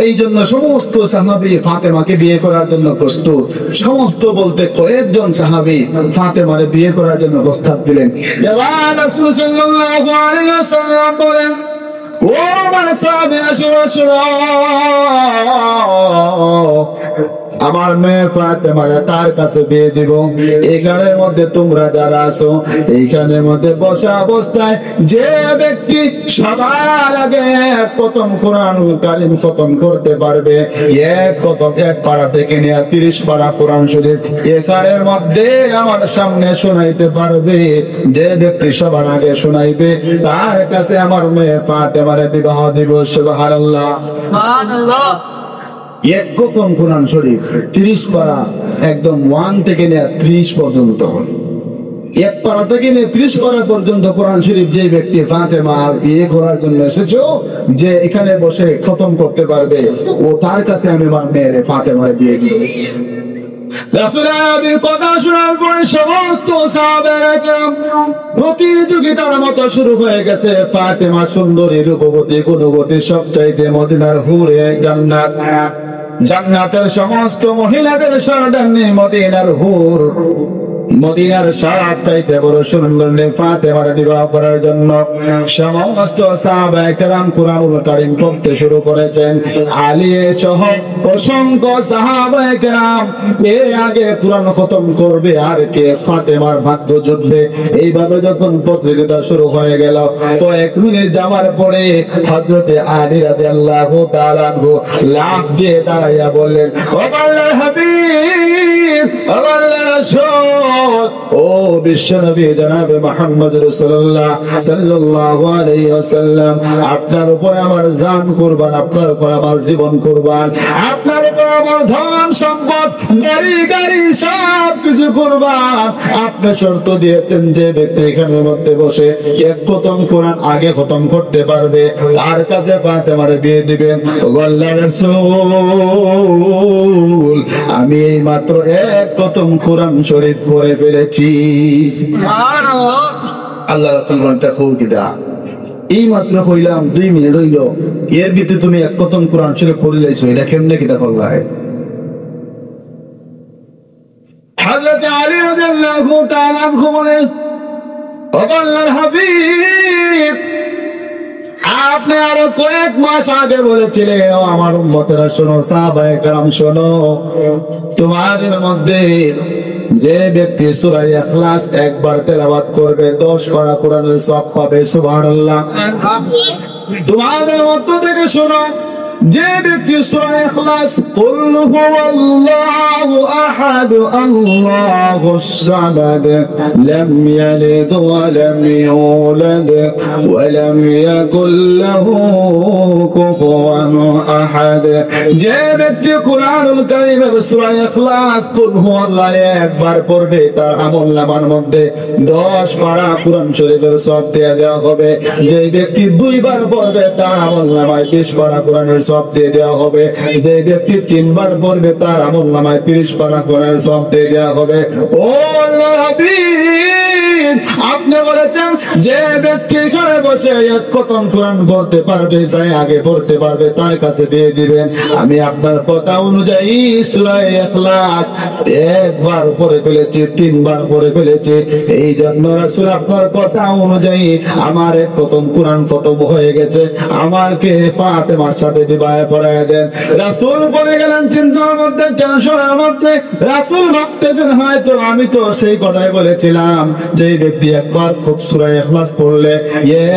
এই জন্য সমস্ত সাহাবী ফাতেমাকে বিয়ে করার জন্য প্রস্তুত। সমস্ত বলতে কয়েকজন সাহাবী ফাতেমারে বিয়ে করার জন্য প্রস্তাব দিলেন। এবার রাসূল সাল্লাল্লাহু আলাইহি ওয়াসাল্লাম বলেন, ও আমার সাহাবীরা শোনো, আমার মেয়ে ফাতেমারে তার কাছে বিয়ে দিব। এখানের মধ্যে তোমরা যারা আছো, এইখানের মধ্যে বসা অবস্থায় যে ব্যক্তি সবার আগে প্রথম কোরআনুল কারীম খতম করতে পারবে, এক পারা থেকে নিয়ে 30 পারা কোরআন শরীফ এখানের মধ্যে আমার সামনে শোনাইতে পারবে, যে ব্যক্তি সবার আগে শোনাইবে তার কাছে আমার মেয়ে ফাতেমারে বিবাহ দিব। সুবহানাল্লাহ, সুবহানাল্লাহ। এক প্রথম কোরআন শরীফ 30 পারা, একদম 1 থেকে নিয়ে 30 পর্যন্ত, এক পারা থেকে নিয়ে 30 পারা পর্যন্ত কোরআন শরীফ যে ব্যক্তি ফাতেমা বিয়ে করার জন্য এসেছো, যে এখানে বসে খতম করতে পারবে, ও তার কাছে আমি আমার মেয়ের ফাতেমার বিয়ে দিব। রাসূলের আরবির কথা শোনার পরে সমস্ত সাহাবায়ে কেরাম প্রতিযোগিতার মতো শুরু হয়ে গেছে। ফাতেমা সুন্দরী, রূপবতী, গুণবতী, সবচাইতে মদিনার হুরে জান্নাত, জান্নাতের সমস্ত মহিলাদের সর্দারনি মদিনার হুর, মদিনার সবচাইতে বড় সুন্দরী ফাতেমার বিবাহ করার জন্য সমস্ত সাহাবায়ে কেরাম কোরআনুল কারীম পড়তে শুরু করেছেন। আলী সহ অসংখ্য সাহাবায়ে কেরাম এ আগে কোরআন খতম করবে আর কে ফাতেমার ভাগ্য জুটবে। এইভাবে যখন প্রতিযোগিতা শুরু হয়ে গেল, কয়েক মিনিট যাওয়ার পরে হযরতে আলী রাদিয়াল্লাহু তাআলা আনহু লাফ দিয়ে দাঁড়াইয়া বললেন, ও আল্লাহর হাবিব, ও আল্লাহর রাসূল, ও বিশ্বনবী জনাবে মুহাম্মদ রাসূলুল্লাহ সাল্লাল্লাহু আলাইহি ওয়াসাল্লাম, আপনার উপর আমার জান কুরবান, আপনার উপর আমার জীবন কুরবান, আপনার উপর আমার ধন সম্পদ, গাড়ি গাড়ি সব কিছু কুরবান। আপনি শর্ত দিয়েছেন যে ব্যক্তি এখানের মধ্যে বসে এক খতম কোরআন আগে খতম করতে পারবে তার কাছে ফাতেমার বিয়ে দিবেন। ও আল্লাহর রাসূল, আমি এই মাত্র এক খতম কোরআন শরীফ পড়ে ফেলেছি। সুবহানাল্লাহ। আল্লাহ রাসূল বলতে খুকিদা এই মাত্র কইলাম 2 মিনিট হইল, এর ভিতরে তুমি এক খতম কোরআন শরীফ পড়ে লাইছো, এটা কেমনে কিতা করলা? হযরত আলী রাদিয়াল্লাহু তাআলা আনহু বলেন, ও আল্লাহর হাবিব, আপনি আরো কয়েক মাস আগে বলেছিলেন, ও আমার উম্মতেরা শোনো, সাহাবায়ে কেরাম শোনো, তোমাদের মধ্যে যে ব্যক্তি সূরা ইখলাস একবার তেলাওয়াত করবে 10 পারা কোরআনের সওয়াব পাবে। সুবহানাল্লাহ। তোমাদের মধ্য থেকে শোনো, যে ব্যক্তি সূরা ইখলাস কুল হুয়াল্লাহু আহাদ আল্লাহুস সামাদ লাম ইয়ালিদ ওয়া লাম ইউলাদ ওয়া লাম ইয়াকুল লাহু কুফুয়ান আহাদ, যে ব্যক্তি কুরআনুল কারীমের সূরা ইখলাস কুল হুয়াল্লাহু একবার পড়বে তার আমলনামার মধ্যে 10 পারা কোরআন শরীফের সওয়াব দেওয়া হবে। যে ব্যক্তি 2 বার পড়বে তার আমলনামায় 20 পারা কোরআনের সওয়াব দিয়ে দেওয়া হবে। যে ব্যক্তি 3 বার পড়বে তার আমলনামায় 30 পারা কোরআনের সওয়াব দিয়ে দেওয়া হবে। ও আল্লাহর হাবিব, আপনি বলেছেন যে ব্যক্তি এখানে বসে এক খতম কোরআন পড়তে পারবে, যাই আগে পড়তে পারবে তার কাছে দিয়ে দিবেন। আমি আপনার কথা অনুযায়ী সূরা ইখলাস একবার পড়ে ফেলেছি, 3 বার পড়ে ফেলেছি। এই জন্য রাসূল আপনার কথা অনুযায়ী আমার এক খতম কোরআন খতম হয়ে গেছে, আমাকে ফাতেমার সাথে বিবাহ পড়ায় দেন। রাসূল বলে গেলেন চিন্তার মধ্যে, টেনশনের মধ্যে। রাসূল ভাবতেছেন হয়তো আমি তো সেই কথাই বলেছিলাম যে ব্যক্তি একবার খুব সূরা ইখলাস পড়লে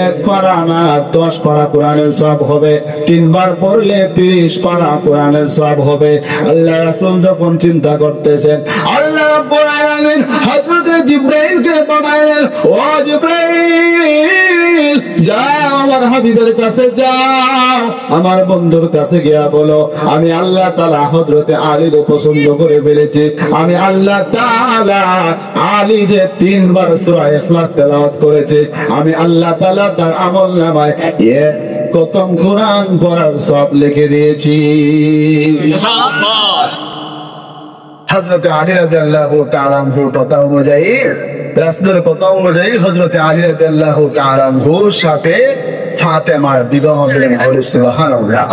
এক পারা না 10 পারা কোরআনের সওয়াব হবে, 3 বার পড়লে 30 পারা কোরআনের সওয়াব হবে। আল্লাহ রাসূল যখন চিন্তা করতেছেন, আল্লাহ রাব্বুল আলামিন হযরত জিবরাইলকে পাঠালেন, ও জিবরাইল যাও আমার হাবিবের কাছে যাও, আমার বন্ধুর কাছে গিয়া বলো আমি আল্লাহ তাআলা হযরত আলীর পছন্দ করে ফেলেছি। আমি আল্লাহ তাআলা আলী যে 3 বার সূরা ইখলাস তেলাওয়াত করেছে, আমি আল্লাহ তাআলা তার আমলনামায় খতম কোরআন পড়ার সওয়াব লিখে দিয়েছি। হযরত আলী রাদিয়াল্লাহু তাআলা আনহুর কথা অনুযায়ী, রাসূলের কথা অনুযায়ী হযরত আলী রাদিয়াল্লাহু তাআলা আনহুর সাথে ফাতেমার বিবাহ হলেন। সুবহানাল্লাহ।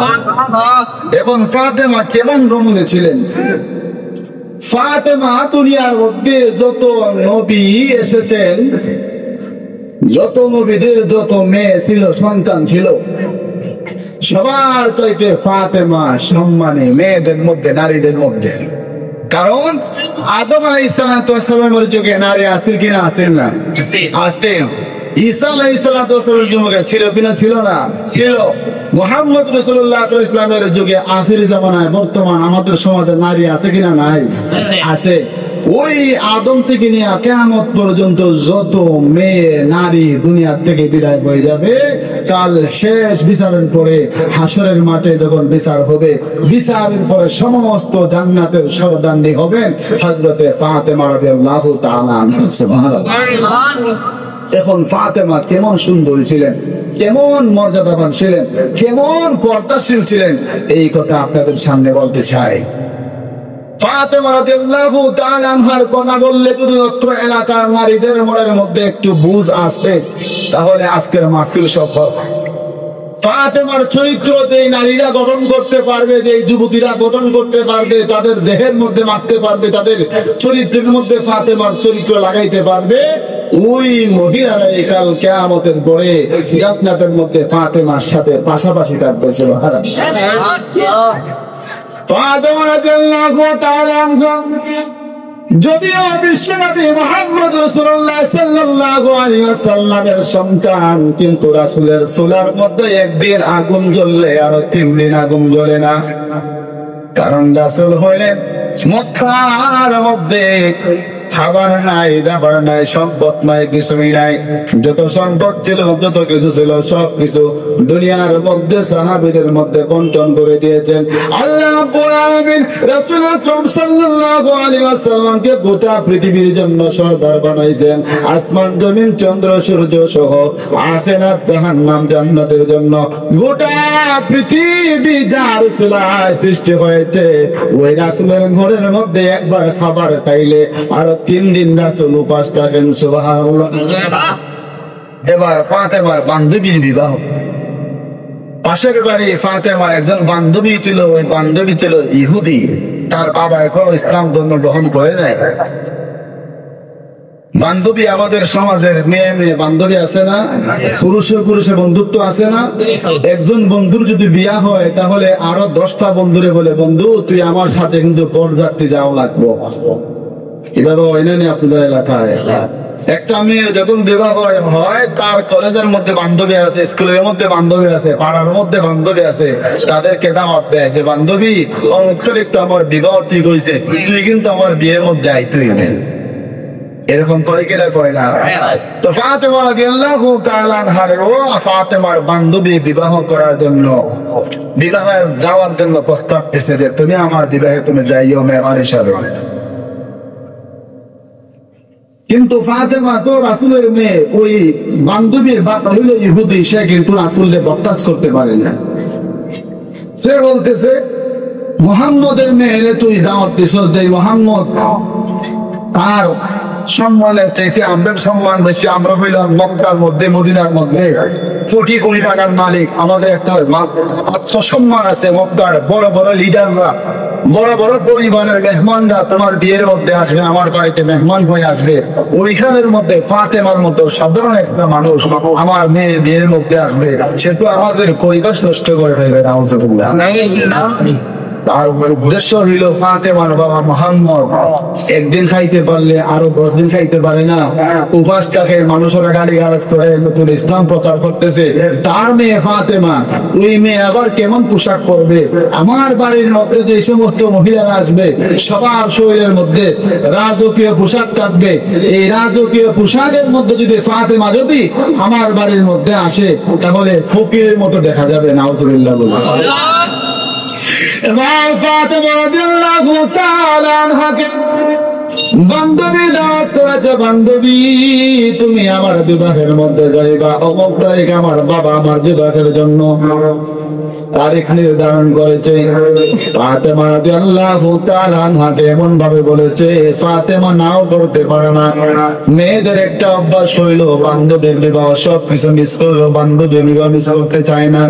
এখন ফাতেমা কেমন রমণী ছিলেন? ফাতেমা দুনিয়ার মধ্যে যত নবী এসেছেন, যত নবীদের যত মেয়ে ছিল, সন্তান ছিল, সবার চাইতে ফাতেমা সম্মানী মেয়েদের মধ্যে, নারীদের মধ্যে। কারণ আদম আলাইহিস সালামের যুগে নারী আসিল কিনা? আসিল না? আসিল। ঈসা আলাইহিস সালামের যুগে ছিল কিনা? ছিল না? ছিল। মুহাম্মদ রাসূলুল্লাহ সাল্লাল্লাহু আলাইহি ওয়াসাল্লামের যুগে আখিরি জামানায় বর্তমান আমাদের সমাজে নারী আছে কিনা? নাই, আছে। ওই আদম থেকে নিয়ে কিয়ামত পর্যন্ত যত মেয়ে নারী দুনিয়ার থেকে বিদায় হয়ে যাবে, কাল শেষ বিচারের পরে হাসরের মাঠে যখন বিচার হবে, বিচারের পরে সমস্ত জান্নাতের সরদারনি হবেন হযরতে ফাতেমা রাদিয়াল্লাহু তাআলা আনহা। সুবহানাল্লাহ। এখন ফাতেমা কেমন সুন্দরী ছিলেন, কেমন মর্যাদাবান ছিলেন, কেমন পর্দাশীল ছিলেন, এই কথা আপনাদের সামনে বলতে চাই। ফাতেমা রাদিয়াল্লাহু তাআলা আনহার কথা বললে যদি অত্র এলাকার নারীদের মনের মধ্যে একটু বুঝ আসবে, তাহলে আজকের মাহফিল সফল। ফাতেমার চরিত্র যেই নারীরা গঠন করতে পারবে, যেই যুবতীরা গঠন করতে পারবে, তাদের দেহের মধ্যে মাখতে পারবে, তাদের চরিত্রের মধ্যে ফাতেমার চরিত্র লাগাইতে পারবে, ওই মহিলারা কাল কিয়ামতের পরে জান্নাতের মধ্যে ফাতেমার সাথে পাশাপাশি থাকবে। সুবহানাল্লাহ। ফাতেমা রাদিয়াল্লাহু তাআলা আনহা যদিও বিশ্বনবী মুহাম্মদ রাসূলুল্লাহ সাল্লাল্লাহু আলাইহি ওয়াসাল্লামের সন্তান, কিন্তু রাসূলের চুলার মধ্যে একদিন আগুন জ্বললে আর 3 দিন আগুন জ্বলে না। কারণ রাসূল হইলেন মক্কার মধ্যে খাবার নাই, দাবার নাই, সম্পদ নাই, কিছুই নাই। যত সম্পদ ছিল, যত কিছু ছিল, সবকিছু দুনিয়ার মধ্যে সাহাবীদের মধ্যে বন্টন করে দিয়েছেন। আল্লাহ রাব্বুল আলামিন রাসূল আকরাম সাল্লাল্লাহু আলাইহি ওয়াসাল্লামকে গোটা পৃথিবীর জন্য সরদার বানাইছেন। আসমান, জমিন, চন্দ্র, সূর্য সহ আখিরাত, জাহান্নাম, জান্নাতের জন্য গোটা পৃথিবী যার উসিলায় সৃষ্টি হয়েছে, ওই রাসূলের ঘরের মধ্যে একবার খাবার খাইলে আর 3 দিন রাসূল উপাস থাকেন। সুবহানাল্লাহ। এবার ফাতেমার বান্ধবীর বিবাহ। পাশের বাড়ি ফাতেমার একজন বান্ধবী ছিল, ওই বান্ধবী ছিল ইহুদি। তার বাবা এখনো ইসলাম ধর্ম গ্রহণ করে নাই। বান্ধবী আমাদের সমাজের মেয়ে মেয়ে বান্ধবী আছে না? পুরুষে পুরুষে বন্ধুত্ব আছে না? একজন বন্ধুর যদি বিয়া হয়, তাহলে আরো 10টা বন্ধুরে বলে, বন্ধু তুই আমার সাথে কিন্তু বরযাত্রী যাওয়া লাগবে। এভাবে হয় না আপনাদের এলাকায়? একটা মেয়ের যখন বিবাহ হয়, তার কলেজের মধ্যে বান্ধবী আছে, স্কুলের মধ্যে বান্ধবী আছে, পাড়ার মধ্যে বান্ধবী আছে, তাদেরকে দাওয়াত দেয় যে বান্ধবী অতিরিক্ত আমার বিবাহ ঠিক হয়েছে, তুই কিন্তু আমার বিয়ের মধ্যে আইতেই নেই। এরকম কয় কিনা কয় না? তো ফাতেমা রাদিয়াল্লাহু তাআলা আনহার ফাতেমার বান্ধবী বিবাহ করার জন্য, বিবাহে যাওয়ার জন্য প্রস্তাব দিয়েছে যে তুমি আমার বিবাহে তুমি যাইও মেহমান হিসাবে। কিন্তু ফাতেমা তো রাসূলের মেয়ে, ওই বান্ধবীর বাপ হইল ইহুদি, সে কিন্তু রাসূলকে বরদাস্ত করতে পারে না। সে বলতেছে মুহাম্মদের মেয়ে তুই দাওয়াত দিছ, যে মুহাম্মদ তার সম্মানের চাইতে আমরা সম্মান বেশি। আমরা হইলাম মক্কার মধ্যে, মদিনার মধ্যে কোটি কোটি টাকার মালিক, আমাদের একটা আত্মসম্মান আছে। মক্কার বড় বড় লিডাররা, বড় বড় পরিবারের মেহমানরা তোমার বিয়ের মধ্যে আসবে, আমার বাড়িতে মেহমান হয়ে আসবে। ওইখানের মধ্যে ফাতেমার মতো সাধারণ একটা মানুষ আমার মেয়ে বিয়ের মধ্যে আসবে, সে তো আমাদের পরিবেশ নষ্ট করে ফেলবে। নাউজুবিল্লাহ। আর উদ্দেশ্য হইল ফাতেমার বাবা মুহাম্মদ একদিন খাইতে পারলে আরো 10 দিন খাইতে পারে না, উপাস থাকে, মানুষেরা গালিগালাজ করে, নতুন ইসলাম প্রচার করতেছে। তার মেয়ে ফাতেমা, ওই মেয়ে আবার কেমন পোশাক পরবে? আমার বাড়ির মধ্যে যে সমস্ত মহিলারা আসবে সবার শরীরের মধ্যে রাজকীয় পোশাক থাকবে। এই রাজকীয় পোশাকের মধ্যে যদি ফাতেমা যদি আমার বাড়ির মধ্যে আসে তাহলে ফকিরের মতো দেখা যাবে। নাউজুবিল্লাহ বলে। এবার ফাতেমা রাদিয়াল্লাহু তাআলা আনহাকে বান্ধবী দাওয়াত করেছে, বান্ধবী তুমি আমার বিবাহের মধ্যে যাইবা, অমুক তারিখ আমার বাবা আমার বিবাহের জন্য তারিখ নির্ধারণ করেছে। ফাতেমা রাদিয়াল্লাহু তাআলা আনহাকে এমন ভাবে বলেছে, ফাতেমা নাও করতে পারে না। মেয়েদের একটা অভ্যাস হইল বান্ধবীর বিবাহ সবকিছু মিস করলো, বান্ধবীর বিবাহ মিস করতে চায় না।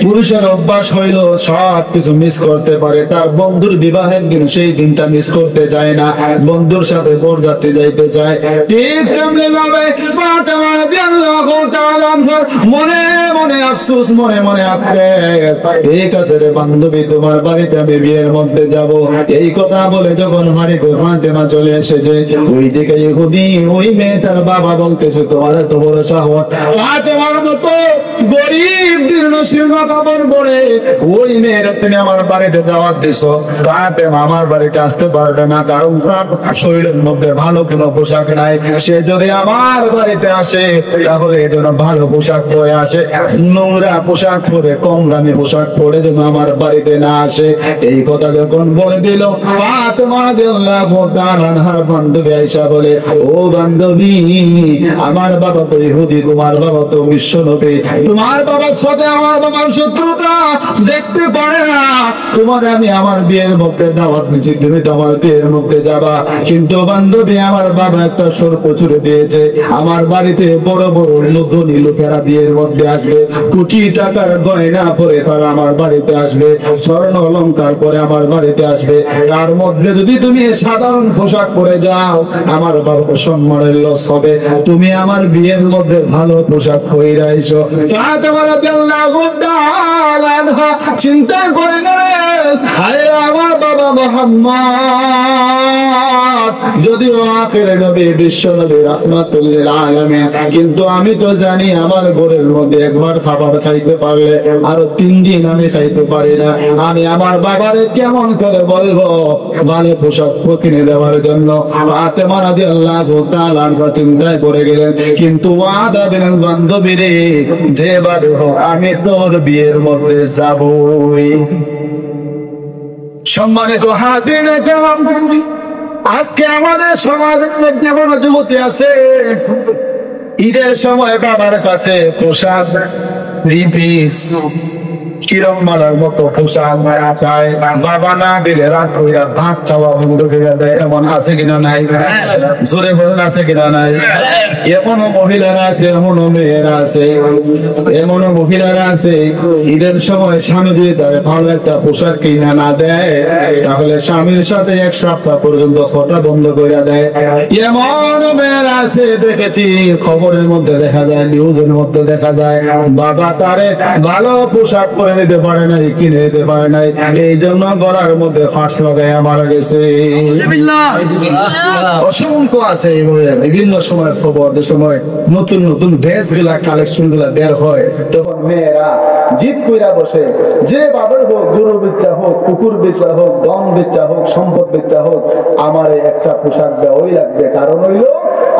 পুরুষের অভ্যাস হইল সব কিছু মিস করতে পারে, তার বন্ধুর বিবাহের দিন সেই দিনটা মিস করতে চায় না, বন্ধুর সাথে বরযাত্রী যাইতে চায়। ঠিক তেমনি ভাবে ফাতেমা রাদিয়াল্লাহু তাআলা আনহার মনে মনে আফসোস, মনে মনে আক্ষেপ, ঠিক আছে রে বান্ধবী, তোমার বাড়িতে আমি বিয়ের মধ্যে যাব। এই কথা বলে যখন বাড়িতে ফাতেমা চলে এসেছে, ওই দিকে ইহুদি ওই মেয়েটার বাবা বলতেছে, তোমার এত বড় সাহস, ফাতেমার মতো গরিব জীর্ণ শীর্ণ কাপড় পরে ওই মেয়েরা তুমি আমার বাড়িতে দাওয়াত দিছো। ফাতেমা আমার বাড়িতে আসতে পারবে না, কারণ তার শরীরের মধ্যে ভালো কোনো পোশাক নাই। সে যদি আমার বাড়িতে আসে তাহলে এই জন্য ভালো পোশাক পরে আসে, নোংরা পোশাক পরে কম দামি পোশাক পরে যেন আমার বাড়িতে না আসে। এই কথা যখন বলে দিল, ফাতেমা রাদিয়াল্লাহু তাআলা আনহার বান্ধবী আয়েশা বলে, ও বান্ধবী, আমার বাবা তো ইহুদি, তোমার বাবা তো বিশ্বনবী, তোমার বাবার সাথে আমার বাবার শত্রুতা দেখতে পারে না। তোমার আমি আমার বিয়ের মধ্যে দাওয়াত দিয়েছি, তুমি তো আমার বিয়ের মধ্যে যাবা, কিন্তু বান্ধবী আমার বাবা একটা সর্প ছুড়ে দিয়েছে, আমার বাড়িতে বড় বড় ধনী লোকেরা বিয়ের মধ্যে আসবে, কোটি টাকার গয়না পরে তারা আমার বাড়িতে আসবে, স্বর্ণ অলংকার পরে আমার বাড়িতে আসবে, তার মধ্যে যদি তুমি সাধারণ পোশাক পরে যাও আমার বাবার সম্মানের লস হবে। তুমি আমার বিয়ের মধ্যে ভালো পোশাক পরে আইছো। ফাতেমা রাদিয়াল্লাহু তাআলা আনহা চিন্তা করে গেলেন, হায় আমার বাবা মুহাম্মদ যদিও আখিরের নবী, বিশ্ব নবী, রাহমাতুল লিল আলামিন, কিন্তু আমি তো জানি আমার ঘরের মধ্যে একবার খাবার খাইতে পারলে আরো 3 দিন আমি খাইতে পারি না। আমি আমার বাবারে কেমন করে বলবো ভালো পোশাক কিনে দেওয়ার জন্য? ফাতেমা রাদিয়াল্লাহু তাআলা আনহা চিন্তায় পড়ে গেলেন, কিন্তু ওয়াদা দিলেন, বান্ধবী রে, যেভাবে হোক আমি তোর বিয়ের মধ্যে যাবই। সম্মানিত হাজিরিন কেরাম, আজকে আমাদের সমাজের মধ্যে এমন যুবতী আছে ঈদের সময় বাবার কাছে পোশাক 3 পিস কিরম মালার মতো পোশাক চায়, বাবা না দিলে রাগ কইরা ভাত চাওয়া বন্ধ করে দেয়। এমন আছে কিনা নাই? জোরে বলেন, আছে কিনা নাই? এমনও মহিলারা আছে, এমনও মেয়েরা আছে, এমনও মহিলারা আছে ঈদের সময় স্বামী যদি তার ভালো একটা পোশাক কিনা না দেয় তাহলে স্বামীর সাথে 1 সপ্তাহ পর্যন্ত কথা বন্ধ করে দেয়। এমন মেয়েরা আছে, দেখেছি খবরের মধ্যে দেখা যায়, নিউজের মধ্যে দেখা যায়, বাবা তারে ভালো পোশাক পরে দিতে পারে নাই, কিনে দিতে পারে নাই, এই জন্য গলার মধ্যে ফাঁস লাগাইয়া মারা গেছে। অসংখ্য আছে বিভিন্ন সময় খবর, যে সময় নতুন নতুন ড্রেস গুলা কালেকশন গুলা বের হয় তখন মেয়েরা জিদ কইরা বসে, যে বাবার হোক, গরু বেচা হোক, কুকুর বেচা হোক, ধন বেচা হোক, সম্পদ বেচা হোক, আমার একটা পোশাক দেওয়াই লাগবে। কারণ হইলো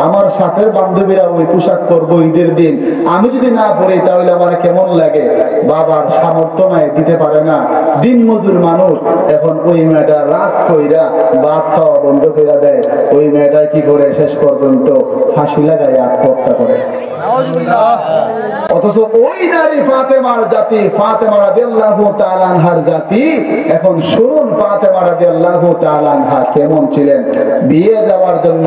আমার সাথের বান্ধবীরা ওই পোশাক পরবো ঈদের দিন, আমি যদি না পরি তাহলে আমার কেমন লাগে। বাবার সামর্থ্য নাই, দিতে পারে না, দিন মজুর মানুষ। এখন ওই মেয়েটা রাগ কইরা ভাত খাওয়া বন্ধ কইরা দেয়। ওই মেয়েটা কি করে শেষ পর্যন্ত ফাঁসি লাগায় আত্মহত্যা করে। অথচ ওই নারী ফাতেমার জাতি, ফাতেমা রাদিয়াল্লাহু তাআলা আনহার জাতি। এখন শুনুন ফাতেমা রাদিয়াল্লাহু তাআলা আনহা কেমন ছিলেন। বিয়ে দেওয়ার জন্য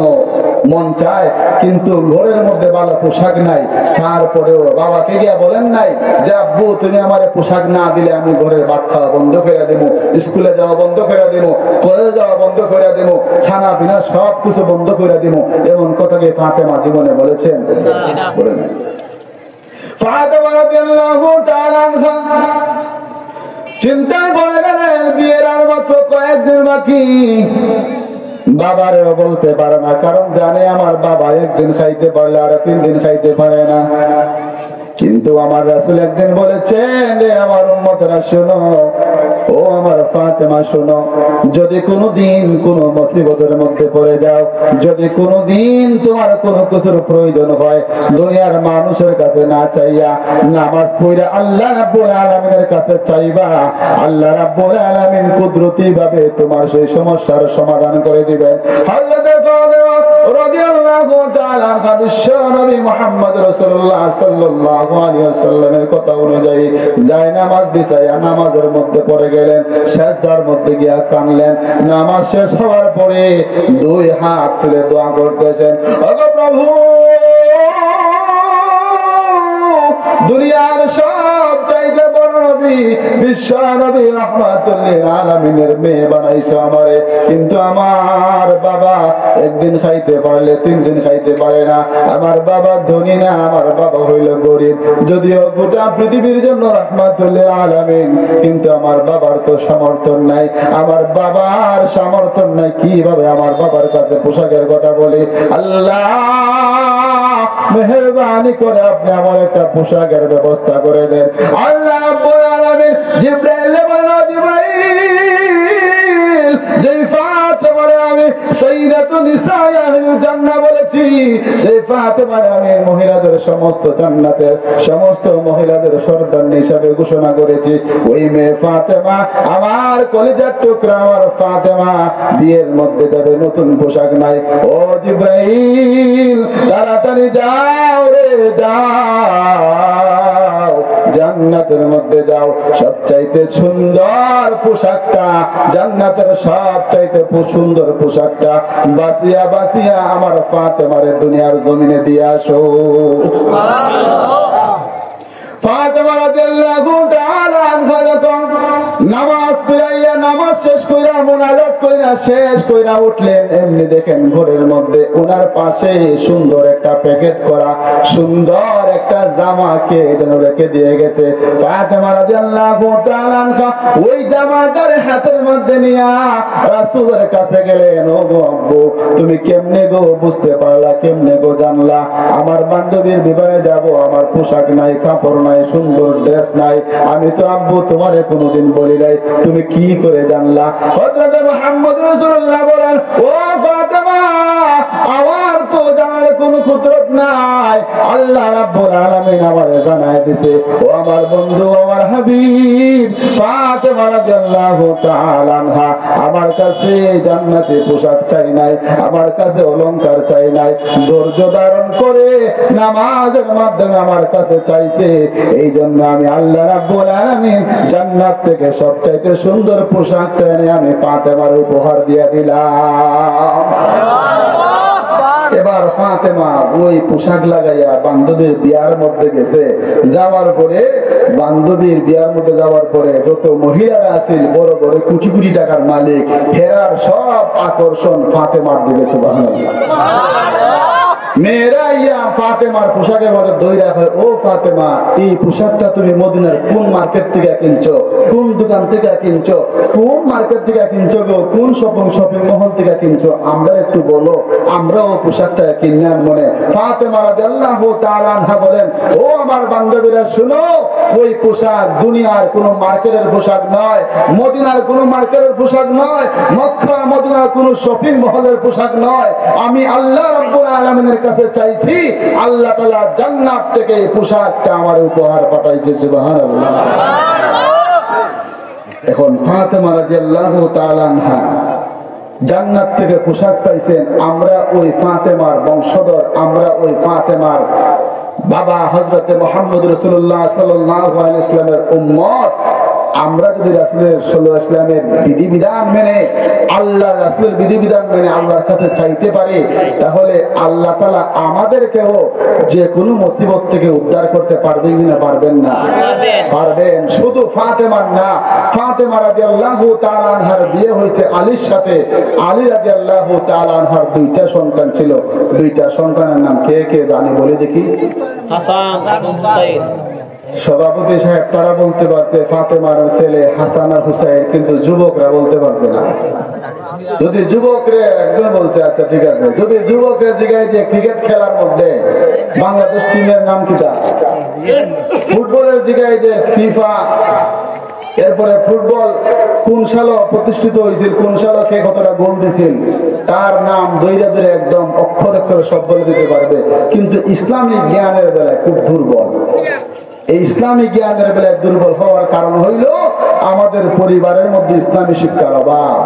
মন চায় কিন্তু ঘরের মধ্যে ভালো পোশাক নাই, তারপরেও বাবাকে গিয়া বলেন নাই যে আব্বু তুমি আমার পোশাক না দিলে আমি ঘরের ভাত খাওয়া বন্ধ করে দেবো, স্কুলে যাওয়া বন্ধ করে দেবো, কলেজে যাওয়া বন্ধ করে দেবো, খানা পিনা সব কিছু বন্ধ করে দেবো। এমন কথা কি ফাতেমা জীবনে বলেছেন? বলে নাই। ফাতেমা রাদিয়াল্লাহু তাআলা আনহা চিন্তায় পড়ে গেলেন, বিয়ের আর মাত্র কয়েকদিন বাকি। বাবারেও বলতে পারে না, কারণ জানে আমার বাবা একদিন খাইতে পারলে আর 3 দিন খাইতে পারে না। কিন্তু আমার রাসূল একদিন বলেছেন, আমার উম্মতেরা শোনো, ও আমার ফাতেমা শোনো, যদি কোনোদিন কোনো মুসিবতের মধ্যে পড়ে যাও, যদি কোনোদিন তোমার কোনো কিছুর প্রয়োজন হয়, দুনিয়ার মানুষের কাছে না চাইয়া নামাজ পড়ে আল্লাহ রাব্বুল আলামিনের কাছে চাইবা। আল্লাহ রাব্বুল আলামিন কুদরতি ভাবে তোমার সেই সমস্যার সমাধান করে দিবেন। হযরত ফাতেমা রাদিয়াল্লাহু তাআলা বিশ্ব নবী মুহাম্মদ রাসূলুল্লাহ সাল্লাল্লাহু আলাইহি ওয়াসাল্লামের কথা অনুযায়ী যায় নামাজ বিছায়া নামাজের মধ্যে পড়ে গেলেন, সিজদার মধ্যে গিয়া কানলেন। নামাজ শেষ হওয়ার পরে 2 হাত তুলে দোয়া করতেছেন, ওগো প্রভু, দুনিয়ার সব চাইতে বড় নবী, বিশ্ব নবী রাহমাতুল লিল আলামিনের মেয়ে বানাইছো আমারে, কিন্তু আমার বাবা একদিন খাইতে পারলে 3 দিন খাইতে পারে না। আমার বাবা ধনী না, আমার বাবা হইল গরিব, যদিও গোটা পৃথিবীর জন্য রাহমাতুল লিল আলামিন, কিন্তু আমার বাবার তো সমর্থন নাই। আমার বাবার সমর্থন নাই, কিভাবে আমার বাবার কাছে পোশাকের কথা বলি? আল্লাহ মেহেরবানি করে আপনি আমার একটা পোশাকের ব্যবস্থা করে দেন। আল্লাহ রাব্বুল আলামিন জিবরাইলকে বললেন, জিবরাইল, যেই ফাতেমারে আমি সাইয়্যিদাতুন নিসায়ে আহলিল জান্নাহ বলেছি, যেই ফাতেমারে আমি মহিলাদের সমস্ত জান্নাতের সমস্ত মহিলাদের সর্দারনী হিসাবে ঘোষণা করেছি, ওই মেয়ে ফাতেমা, আমার কলিজার টুকরা আমার ফাতেমা বিয়ের মধ্যে যাবে, নতুন পোশাক নাই। ও জিবরাইল, তাড়াতাড়ি যাও রে, যাও, জান্নাতের মধ্যে যাও, সবচাইতে সুন্দর পোশাকটা, জান্নাতের সবচাইতে সুন্দর পোশাকটা বাঁচিয়া বাঁচিয়া আমার ফাতেমারে দুনিয়ার জমিনে দিয়ে আসো। ফাতেমা রাদিয়াল্লাহু তাআলা আনহা যখন নামাজ পড়াইয়া নামাজ শেষ কইরা মুনাজাত কইরা শেষ কইরা উঠলেন, এমনি দেখেন ঘরের মধ্যে ওনার পাশে সুন্দর একটা প্যাকেট করা সুন্দর একটা জামা কে যেন রেখে দিয়ে গেছে। ফাতেমা রাদিয়াল্লাহু তাআলা আনহা ওই জামাটার হাতের মধ্যে নিয়া রাসূলের কাছে গেলেন, ও গো আব্বু, তুমি কেমনে গো বুঝতে পারলা, কেমনে গো জানলা আমার বান্ধবীর বিবাহে যাব, আমার পোশাক নাই, কাপড় নাই, সুন্দর ড্রেস নাই, আমি তো আব্বু তোমারে কোনোদিন বলি নাই, তুমি কি করে জানলা? হযরত মুহাম্মদ রাসূলুল্লাহ বলেন, ও ফাতেমা, আমার তো জানার কোনো কুদরত নাই, আল্লাহ রাব্বুল আলামিন আমারে জানায় দিয়েছে। ও আমার বন্ধু, আমার হাবিব ফাতেমা রাদিয়াল্লাহু তাআলা আনহা আমার কাছে জান্নাতি পোশাক চাই নাই, আমার কাছে অলংকার চাই নাই, ধৈর্য ধারণ করে নামাজের মাধ্যমে আমার কাছে চাইছে, এই জন্য আমি আল্লাহ রাব্বুল আলামিন জান্নাত থেকে সবচাইতে সুন্দর পোশাকটা এনে আমি ফাতেমার উপহার দিয়ে দিলাম। এবার ফাতেমা ওই পোশাক লাগাইয়া বান্ধবীর বিয়ার মধ্যে গেছে। যাওয়ার পরে বান্ধবীর বিয়ার মধ্যে যাওয়ার পরে যত মহিলারা আছিল, বড় বড় কোটি কোটি টাকার মালিক, হেরার সব আকর্ষণ ফাতেমার দিকে। সুবহানাল্লাহ। মেয়েরা ইয়া ফাতেমার পোশাকের মধ্যে দৌড়া হয়, ও ফাতেমা, এই পোশাকটা তুমি মদিনার কোন মার্কেট থেকে কিনছো, কোন দোকান থেকে কিনছো, কোন মার্কেট থেকে কিনছো গো, কোন শপিং মহল থেকে কিনছো, আমরা একটু বলো, আমরাও পোশাকটা কিনে আনবো। ফাতেমা রাদিয়াল্লাহু তাআলা আনহা বলেন, ও আমার বান্ধবীরা শুনো, ওই পোশাক দুনিয়ার কোন মার্কেটের পোশাক নয়, মদিনার কোন মার্কেটের পোশাক নয়, মক্কা মদিনার কোন শপিং মহলের পোশাক নয়, আমি আল্লাহ রাব্বুল আলামিনের কাছে চাইছি, আল্লাহ তাআলা জান্নাত থেকে এই পোশাকটা আমার উপহার পাঠাইছে। সুবহানাল্লাহ। এখন ফাতেমা রাদিয়াল্লাহু তাআলা আনহা জান্নাত থেকে পোশাক পাইছেন, আমরা ওই ফাতেমার বংশধর, আমরা ওই ফাতেমার বাবা হযরত মুহাম্মদ রাসূলুল্লাহ সাল্লাল্লাহু আলাইহি ওয়াসাল্লামের উম্মত। আমরা যদি রাসূলের সাল্লাল্লাহু আলাইহি ওয়াসাল্লামের বিধিবিধান মেনে, আল্লাহর রাসূলের বিধিবিধান মেনে আল্লাহর কাছে চাইতে পারি, তাহলে আল্লাহ তাআলা আমাদেরকেও যে কোনো মুসিবত থেকে উদ্ধার করতে পারবেন না? পারবেন না? পারবেন। শুধু ফাতেমার না, ফাতেমা রাদিয়াল্লাহু তাআলা আনহার বিয়ে হয়েছে আলীর সাথে। আলী রাদিয়াল্লাহু তাআলা আনহার 2টা সন্তান ছিল। 2টা সন্তানের নাম কে কে জানি বলে দেখি? হাসান এবং হুসাইন। সভাপতি সাহেব তারা বলতে পারছে ফাতেমার ছেলে হাসান আর হুসাইন, কিন্তু যুবকরা বলতে পারছে না। যদি যুবকরে একজন বলছে আচ্ছা ঠিক আছে, যদি যুবকরা জিগায় যে ক্রিকেট খেলার মধ্যে বাংলাদেশ টিমের নাম কি, ফুটবলের জিগায় যে ফিফা, এরপরে ফুটবল কোন সালে প্রতিষ্ঠিত হয়েছিল, কোন সালে কে কতটা গোল দিয়েছিল, তার নাম দইরা ধরে একদম অক্ষর অক্ষরে সব বলে দিতে পারবে, কিন্তু ইসলামিক জ্ঞানের বেলায় খুব দুর্বল। এই ইসলামী জ্ঞানের বেলায় দুর্বল হওয়ার কারণ হইল আমাদের পরিবারের মধ্যে ইসলামী শিক্ষার অভাব।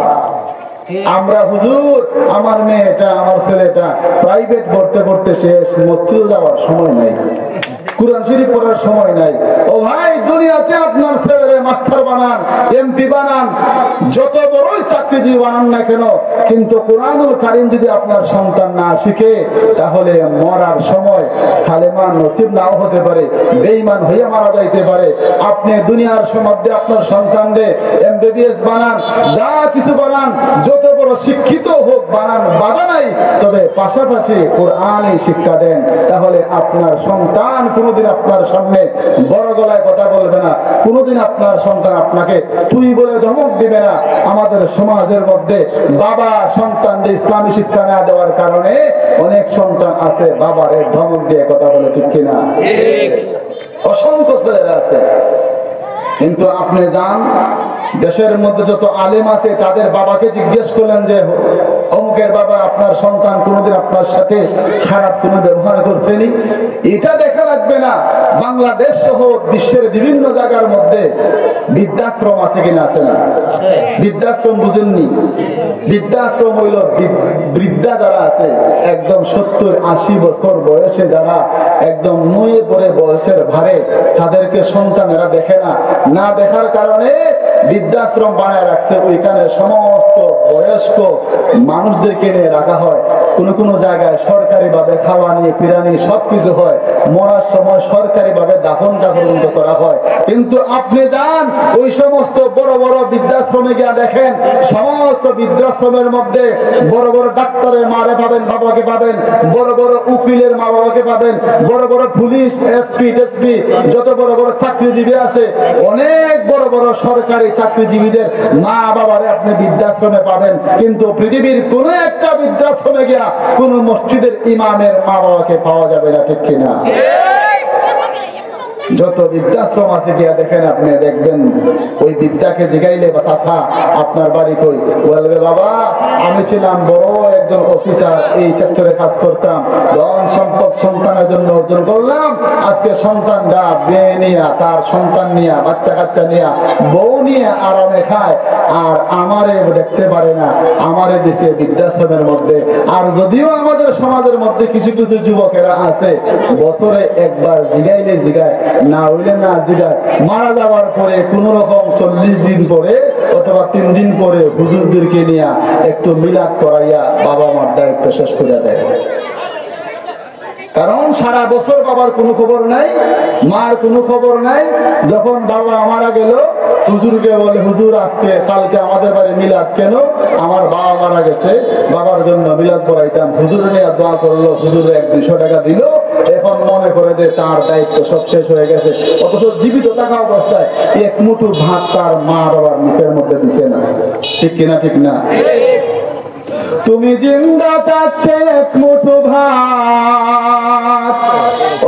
আমরা হুজুর আমার মেয়েটা আমার ছেলেটা প্রাইভেট পড়তে পড়তে শেষ, মসজিদে যাওয়ার সময় নাই, কুরআন শরীফ পড়ার সময় নাই। ও ভাই, দুনিয়াতে আপনার ছেলেরে মাস্টার বানান, এমপি বানান, যত বড়ই চাকরিজীবী বানান না কেন, কিন্তু কোরআনুল কারীম যদি আপনার সন্তান না শিখে, তাহলে মরার সময় কালেমা নসিব নাও হতে পারে, বেঈমান হয়ে মারা যাইতে পারে। আপনি দুনিয়ার মধ্যে আপনার সন্তানরে এমবিবিএস বানান, যা কিছু বানান, যত বড় শিক্ষিত হোক বানান, বাধা নাই, তবে পাশাপাশি কোরআনই শিক্ষা দেন, তাহলে আপনার সন্তান কোনোদিন আপনার সামনে বড় গলায় কথা বলবে না, কোনোদিন আপনার সন্তান আপনাকে তুই বলে ধমক দিবে না। আমাদের সমাজের মধ্যে বাবা সন্তানকে ইসলামী শিক্ষা না দেওয়ার কারণে অনেক সন্তান আছে বাবারে ধমক দিয়ে কথা বলে, ঠিক কিনা? অসংখ্য ছেলেরা আছে। কিন্তু আপনি যান দেশের মধ্যে যত আলেম আছে তাদের বাবাকে জিজ্ঞেস করলেন যে অমুকের বাবা আপনার সন্তান কোনোদিন আপনার সাথে খারাপ কোনো ব্যবহার করছেনি? এটা দেখা লাগবে না। বাংলাদেশ সহ বিশ্বের বিভিন্ন জায়গার মধ্যে বৃদ্ধাশ্রম আছে কিনা? আছে না? বৃদ্ধাশ্রম বুঝেননি? বৃদ্ধাশ্রম হইল বৃদ্ধা যারা আছে একদম 70-80 বছর বয়সে, যারা একদম নুয়ে পড়ে বয়সের ভারে, তাদেরকে সন্তানেরা দেখে না, না দেখার কারণে বৃদ্ধাশ্রম বানায় রাখছে। ওইখানে সমস্ত বয়স্ক মানুষদেরকে নিয়ে রাখা হয়। কোন জায়গায় সরকারি ভাবে খাওয়া নিয়ে পিরানি সবকিছু হয়, মরার সময় সরকারি ভাবে দাফনটা পর্যন্ত করা হয়। কিন্তু আপনি যান ওই সমস্ত বড় বড় বৃদ্ধাশ্রমে গিয়ে দেখেন, সমস্ত বৃদ্ধাশ্রমের মধ্যে বড় বড় ডাক্তারের মারে পাবেন, বাবাকে পাবেন, বড় বড় উকিলের মা বাবাকে পাবেন, বড় বড় পুলিশ এসপি টেসপি যত বড় বড় চাকরিজীবী আছে, অনেক বড় বড় সরকারি চাকরিজীবীদের মা বাবারে আপনি বৃদ্ধাশ্রমে পাবেন। কিন্তু পৃথিবীর কোন একটা বৃদ্ধাশ্রমে গিয়া কোন মসজিদের ইমামের মা বাবাকে পাওয়া যাবে না, ঠিক কিনা? যত বৃদ্ধাশ্রম আছে গিয়া দেখেন, আপনি দেখবেন ওই বৃদ্ধাকে জিগাইলে বা চাচা আপনার বাড়ি কই, বলবে বাবা আমি ছিলাম বড় একজন অফিসার, এই সেক্টরে কাজ করতাম, ধন সম্পদ সন্তানের জন্য অর্জন করলাম, আজকে সন্তানরা বিয়ে নিয়া, তার সন্তান নিয়া, বাচ্চা কাচ্চা নিয়া, বউ নিয়ে আরামে খায়, আর আমারে দেখতে পারে না, আমারে দিছে বৃদ্ধাশ্রমের মধ্যে। আর যদিও আমাদের সমাজের মধ্যে কিছু কিছু যুবকেরা আছে বছরে একবার জিগাইলে জিগায়, না হইলে না জিগায়, মারা যাওয়ার পরে কোন রকম 40 দিন পরে অথবা 3 দিন পরে হুজুরদেরকে নিয়ে একটু মিলাদ করাইয়া বাবা মার দায়িত্ব শেষ করে দেয়। কারণ সারা বছর বাবার কোনো খবর নাই, মার কোনো খবর নাই। যখন বাবা মারা গেল, হুজুরকে বলে হুজুর আজকে কালকে আমাদের বাড়ি মিলাদ কেন? আমার বাবা মারা গেছে, বাবার জন্য মিলাদ পড়াইতাম। হুজুর নিয়ে দোয়া করলো, হুজুর 100-200 টাকা দিল, এখন মনে করে যে তার দায়িত্ব সব শেষ হয়ে গেছে। অথচ জীবিত থাকা অবস্থায় এক মুঠো ভাত তার মা বাবার মুখের মধ্যে দিছে না, ঠিক কিনা? ঠিক না? তুমি জিন্দা থাকতে এক মুঠো ভাত,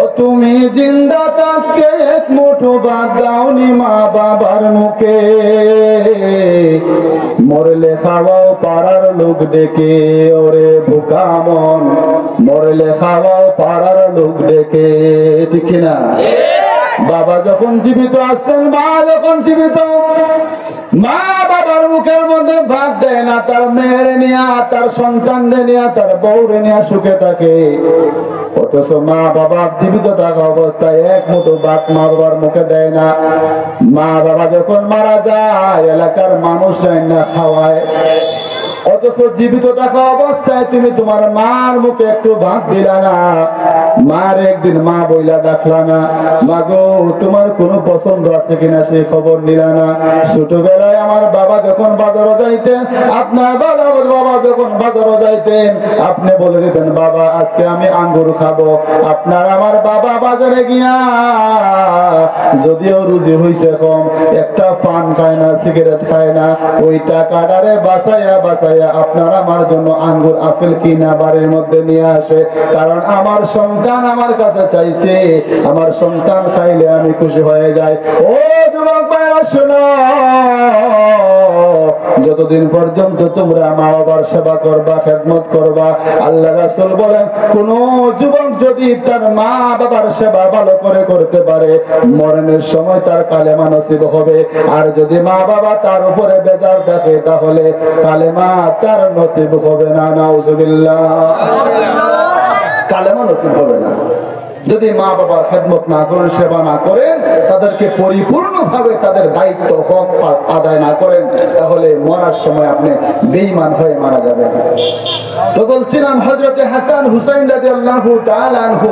ও তুমি জিন্দা থাকতে এক মুঠো ভাত দাওনি মা বাবার মুখে, মরলে খাওয়াও পাড়ার লোক ডেকে, ওরে বোকা মন মরলে খাওয়াও পাড়ার লোক ডেকে, ঠিক কিনা? বাবা যখন জীবিত আসতেন, মা যখন জীবিত, মা বাবার মুখের মধ্যে ভাত দেয় না, তার মেয়ের নিয়া, তার সন্তানদের নিয়া, তার বউরে নিয়া সুখে থাকে। অথচ মা বাবার জীবিত থাকা অবস্থায় এক মুঠো ভাত মা বাবার মুখে দেয় না। মা বাবা যখন মারা যায়, এলাকার মানুষ না খাওয়ায়। অথচ জীবিত থাকা অবস্থায় তুমি তোমার মার মুখে একটু ভাত দিলা না, মার একদিন মা বইলা ডাকলা না, মা গো তোমার কোনো পছন্দ আছে কিনা সেই খবর নিলা না। ছোটবেলায় আমার বাবা যখন বাজারে যাইতেন, আপনার বাবা যখন বাজারে যাইতেন, আপনি বলে দিতেন বাবা আজকে আমি আঙ্গুর খাবো। আপনার আমার বাবা বাজারে গিয়া যদিও রুজি হইছে কম, একটা পান খায় না, সিগারেট খায় না, ওই টাকাটারে বাঁচাইয়া বাঁচাইয়া আপনার আমার জন্য আঙ্গুর আপেল কিনা বাড়ির মধ্যে নিয়ে আসে। কারণ আমার সন্তান আমার কাছে চাইছে, আমার সন্তান খাইলে আমি খুশি হয়ে যাই। ও যুবক ভাইরা শোনো, যতদিন পর্যন্ত তোমরা মা বাবার সেবা করবা, খেদমত করবা, আল্লাহ রাসূল বলেন কোন যুবক যদি তার মা বাবার সেবা ভালো করে করতে পারে, মরণের সময় তার কালেমা নসিব হবে। আর যদি মা বাবা তার উপরে বেজার দেখে, তাহলে কালেমা তার নসিব হবে না। নাউজুবিল্লাহ, কালেমা নসিব হবে না। যদি মা বাবার খেদমত না করেন, সেবা না করেন, তাদেরকে পরিপূর্ণভাবে তাদের দায়িত্ব হক আদায় না করেন, তাহলে মরার সময় আপনি বেঈমান হয়ে মারা যাবেন। তো বলছিলাম হযরতে হাসান হুসাইন রাদিয়াল্লাহু তাআলা আনহু,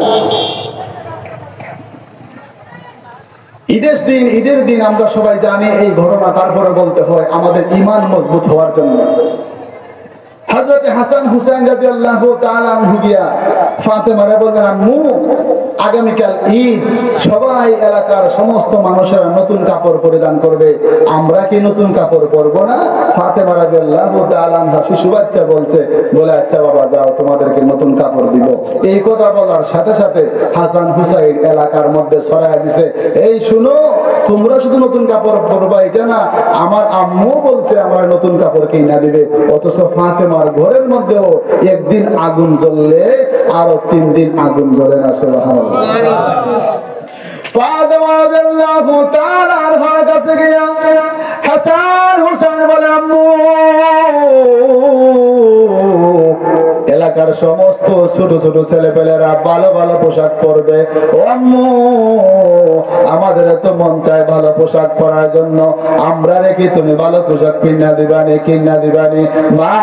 ঈদের দিন আমরা সবাই জানি এই ঘটনা, তারপরে বলতে হয় আমাদের ঈমান মজবুত হওয়ার জন্য। হযরতে হাসান হুসাইন রাদিয়াল্লাহু তাআলা আনহু গিয়া ফাতেমারে বললেন, আম্মু আগামীকাল ঈদ, সবাই এলাকার সমস্ত মানুষেরা নতুন কাপড় পরিধান করবে, আমরা কি নতুন কাপড় পরবো না? ফাতেমা রাদিয়াল্লাহু তাআলা আনহা শিশু বাচ্চা বলছে, বলে আচ্ছা বাবা যাও, তোমাদেরকে নতুন কাপড় দিব। এই কথা বলার সাথে সাথে হাসান হুসাইন এলাকার মধ্যে ছড়ায় দিছে, এই শুনো, তোমরা শুধু নতুন কাপড় পরবা এটা না, আমার আম্মু বলছে আমার নতুন কাপড় কিনা দিবে। অথচ ফাতেমার ঘরের মধ্যেও একদিন আগুন জ্বললে আরো 3 দিন আগুন জ্বলে না। সুবহানাল্লাহ। ফাতেমা রাদিয়াল্লাহু তাআলা আনহার কাছে গিয়া হাসান হুসাইন বলে, আম্মু এলাকার সমস্ত ছোট ছোট ছেলেপেলেরা ভালো ভালো পোশাক পরবে, ও আম্মু আমাদের তো মন চায় ভালো পোশাক পরার জন্য, আমরা রেখে তুমি ভালো পোশাক কিনা দিবানি। মা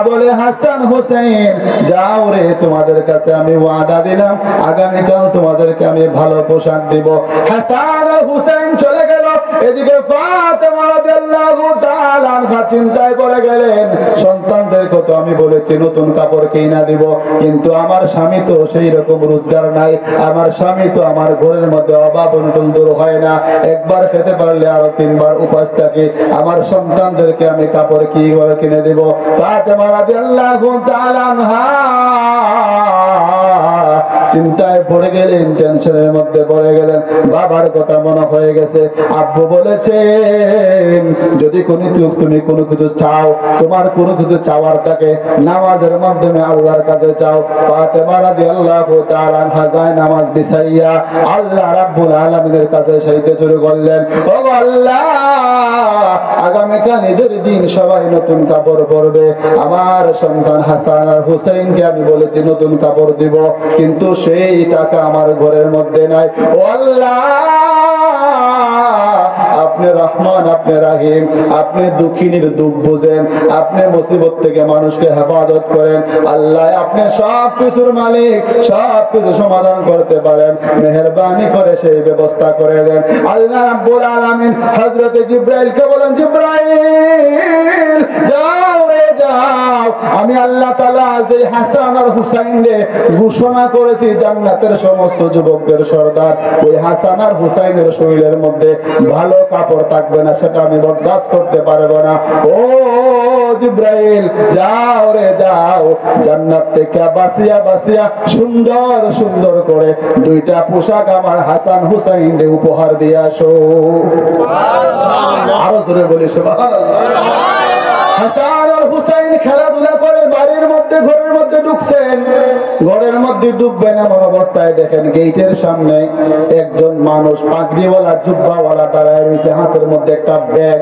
বলে, হাসান হোসেন যাও রে, তোমাদের কাছে আমি ওয়াদা দিলাম আগামীকাল তোমাদেরকে আমি ভালো পোশাক দিব। হাসান আর হুসাইন চলে গেল। এদিকে ফাতেমা রাদিয়াল্লাহু তাআলা আনহা চিন্তায় পড়ে গেলেন, সন্তানদেরকে তো আমি বলেছি নতুন কাপড় কিনা দিব, কিন্তু আমার স্বামী তো সেই রকম রোজগার নাই, আমার স্বামী তো আমার ঘরের মধ্যে অভাব অনটন দূর হয় না, একবার খেতে পারলে আরো 3 বার উপাস থাকে, আমার সন্তানদেরকে আমি কাপড় কিভাবে কিনে দেব? ফাতেমা রাদিয়াল্লাহু তাআলা আনহা চিন্তায় পড়ে গেলেন, টেনশনের মধ্যে পড়ে গেলেন। বাবার কথা মনে হয়ে গেছে, আব্বু বলেছেন যদি তুমি কোনো কিছু চাও, তোমার কোনো কিছু চাওয়ার থাকে, নামাজের মাধ্যমে আল্লাহর কাছে চাও। ফাতেমা রাদিয়াল্লাহু তাআলা আনহা যায় নামাজ বিছাইয়া আল্লাহ রাব্বুল আলামিনের কাছে চাইতে শুরু করলেন, ও আল্লাহ আগামীকাল ঈদের দিন সবাই নতুন কাপড় পরবে, আমার সন্তান হাসান আর হুসাইনকে আমি বলেছি নতুন কাপড় দিব, কিন্তু সেই টাকা আমার ঘরের মধ্যে নাই। ও আল্লাহ আপনি রহমান, আপনি রাহিম, আপনি দুঃখিনীর দুঃখ বুঝেন, আপনি মুসিবত থেকে মানুষকে হেফাজত করেন, আল্লাহ আপনি সব কিছুর মালিক, সব কিছু সমাধান করতে পারেন, মেহেরবানি করে সেই ব্যবস্থা করে দেন। আল্লাহ রাব্বুল আলামিন হযরতে জিবরাইলকে বলেন, জিবরাইল যাও রে যাও, আমি আল্লাহ তাআলা যে হাসান আর হুসাইনকে ঘোষণা করেছি জান্নাতের সমস্ত যুবকদের সর্দার, ওই হাসান আর হুসাইনের শরীরের মধ্যে ভালো কাপড় থাকবে না, সেটা আমি বরদাস্ত করতে পারবো না। ও জিবরাইল যাও রে যাও, জান্নাত থেকে বাসিয়া বাসিয়া সুন্দর সুন্দর করে 2টা পোশাক আমার হাসান হুসাইনকে উপহার দিয়ে আসো। আরো জোরে বলি সুবহানাল্লাহ। হাসান আর হুসাইন খেলাধুলা করে বাড়ির মধ্যে ঘরের মধ্যে ঢুকছেন, ঘরের মধ্যে ঢুকবেন এমন অবস্থায় দেখেন গেটের সামনে একজন মানুষ পাগড়িওয়ালা জুব্বাওয়ালা দাঁড়ায় রয়েছে, হাতের মধ্যে একটা ব্যাগ।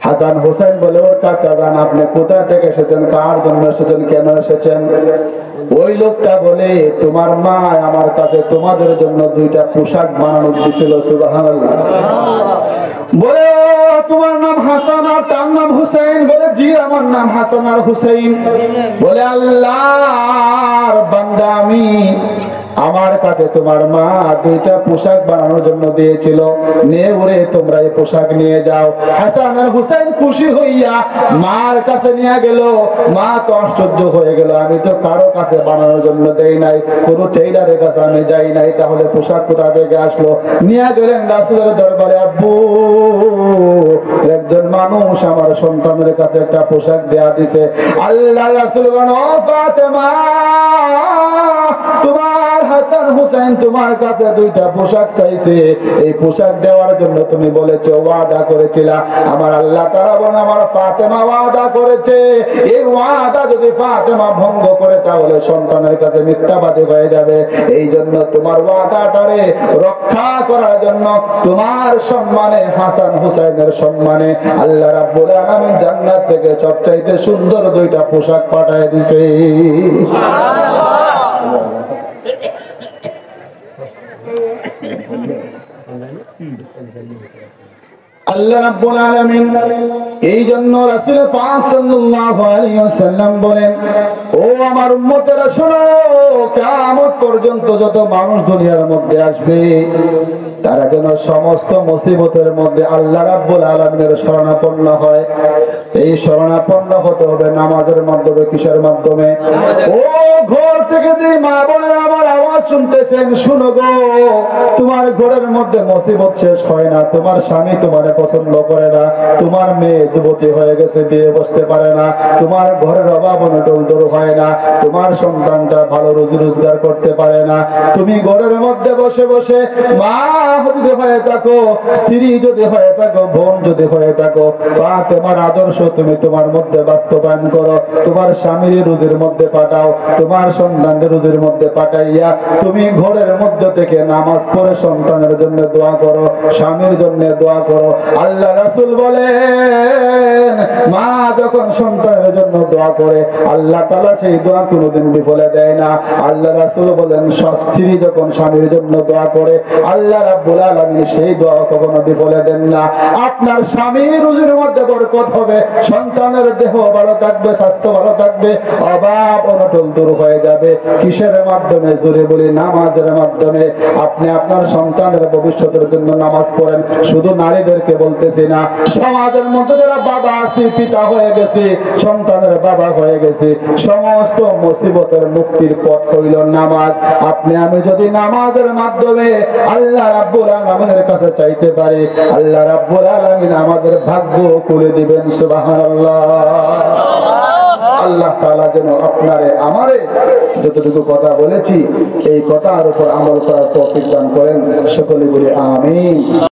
হাসান হুসাইন বলে, ও চাচা জান আপনি কোথা থেকে এসেছেন, কার জন্য এসেছেন, কেন এসেছেন? ওই লোকটা বলে, তোমার মা আমার কাছে তোমাদের জন্য 2টা পোশাক বানানো দিছিল। সুবহানাল্লাহ। বলে ও তোমার নাম হাসান আর তার নাম হুসাইন? বলে জি আমার নাম হাসান আর হুসাইন। বলে আল্লাহর বান্দা আমি, আমার কাছে তোমার মা দুইটা পোশাক বানানোর জন্য দিয়েছিল, নিয়ে ওরে তোমরা এই পোশাক নিয়ে যাও। হাসান আর হুসাইন খুশি হইয়া মার কাছে নিয়ে গেল। মা তো আশ্চর্য হয়ে গেল, আমি তো কারো কাছে বানানোর জন্য দেই নাই, কোনো টেইলারের কাছে আমি যাই নাই, তাহলে পোশাক কোথা থেকে আসলো? নিয়ে গেলেন রাসূলের দরবারে। আব্বু, একজন মানুষ আমার সন্তানের কাছে একটা পোশাক দেয়া দিছে। আল্লাহ রাসূল বলেন, ও ফাতেমা, তোমার হাসান হুসাইন তোমার কাছে দুইটা পোশাক চাইছে, এই পোশাক দেওয়ার জন্য তুমি বলেছো, ওয়াদা করেছিলা। আমার আল্লাহ তাআলা বলেন, আমার ফাতেমা ওয়াদা করেছে, এই ওয়াদা যদি ফাতেমা ভঙ্গ করে তাহলে সন্তানের কাছে মিথ্যাবাদী হয়ে যাবে। এই জন্য তোমার ওয়াদাটারে রক্ষা করার জন্য তোমার সম্মানে, হাসান হুসাইনের সম্মানে আল্লাহ রাব্বুল আলামিন জান্নাত থেকে সবচাইতে সুন্দর দুইটা পোশাক পাঠায় দিছে। আল্লাহ রাব্বুল আলামিন এই জন্য রাসূল পাক সাল্লাল্লাহু আলাইহি ওয়াসাল্লাম বলেন, ও আমার উম্মতেরা শোনো, কিয়ামত পর্যন্ত যত মানুষ দুনিয়ার মধ্যে আসবে তারা যেন সমস্ত মুসিবতের মধ্যে আল্লাহ রাব্বুল আলামিনের শরণাপন্ন হয়। এই শরণাপন্ন হতে হবে নামাজের মাধ্যমে। কিসের মাধ্যমে? ও ঘর থেকে যে মা বোনেরা আমার আওয়াজ শুনতেছেন, শুনো গো, তোমার ঘরের মধ্যে মুসিবত শেষ হয় না, তোমার স্বামী তোমারে পছন্দ করে না, তোমার মেয়ে যুবতী হয়ে গেছে, বিয়ে বসতে পারে না, তোমার ঘরের অভাব অনটন দূর হয় না, তোমার সন্তানটা ভালো রুজি রোজগার করতে পারে না, তুমি ঘরের মধ্যে বসে বসে মা যদি হয়ে থাকো, স্ত্রী যদি হয়ে থাকো, বোন যদি হয়ে থাকো, ফাতেমার আদর্শ তুমি তোমার মধ্যে বাস্তবায়ন করো। তোমার স্বামীর রুজির মধ্যে পাঠাও, তোমার সন্তানের রুজির মধ্যে পাঠাইয়া তুমি ঘরের মধ্যে থেকে নামাজ পড়ে সন্তানের জন্য দোয়া করো, স্বামীর জন্য দোয়া করো। আল্লাহ রাসূল বলেন, মা যখন সন্তানের জন্য দোয়া করে আল্লাহ তাআলা সেই দোয়া কোনোদিন বিফলে দেয় না। আল্লাহ রাসূল বলেন, স্ত্রী যখন স্বামীর জন্য দোয়া করে আল্লাহ রাব্বুল আলামিন সেই দোয়া কখনো বিফলে দেন না। আপনার স্বামীর রুজির মধ্যে বরকত হবে, সন্তানের দেহ ভালো থাকবে, স্বাস্থ্য ভালো থাকবে, অভাব অনটন দূর হয়ে যাবে। কিসের মাধ্যমে? জোরে বলি, নামাজের মাধ্যমে। আপনি আপনার সন্তানের ভবিষ্যতের জন্য নামাজ পড়েন। শুধু নারীদেরকে বলতেছি না, সমাজের মধ্যে যারা বাবা আছে, পিতা হয়ে গেছে, সন্তানের বাবা হয়ে গেছে, সমস্ত মুসিবতের মুক্তির পথ হইল নামাজ। আপনি আমি যদি নামাজের মাধ্যমে আল্লাহ রাব্বুল আলামিনের কাছে চাইতে পারি, আল্লাহ রাব্বুল আলামিন আমাদের ভাগ্য খুলে দিবেন। সুবহানাল্লাহ। আল্লাহ তাআলা যেন আপনারে আমারে যতটুকু কথা বলেছি এই কথার উপর আমল করার তৌফিক দান করেন। সকলে বলি আমিন।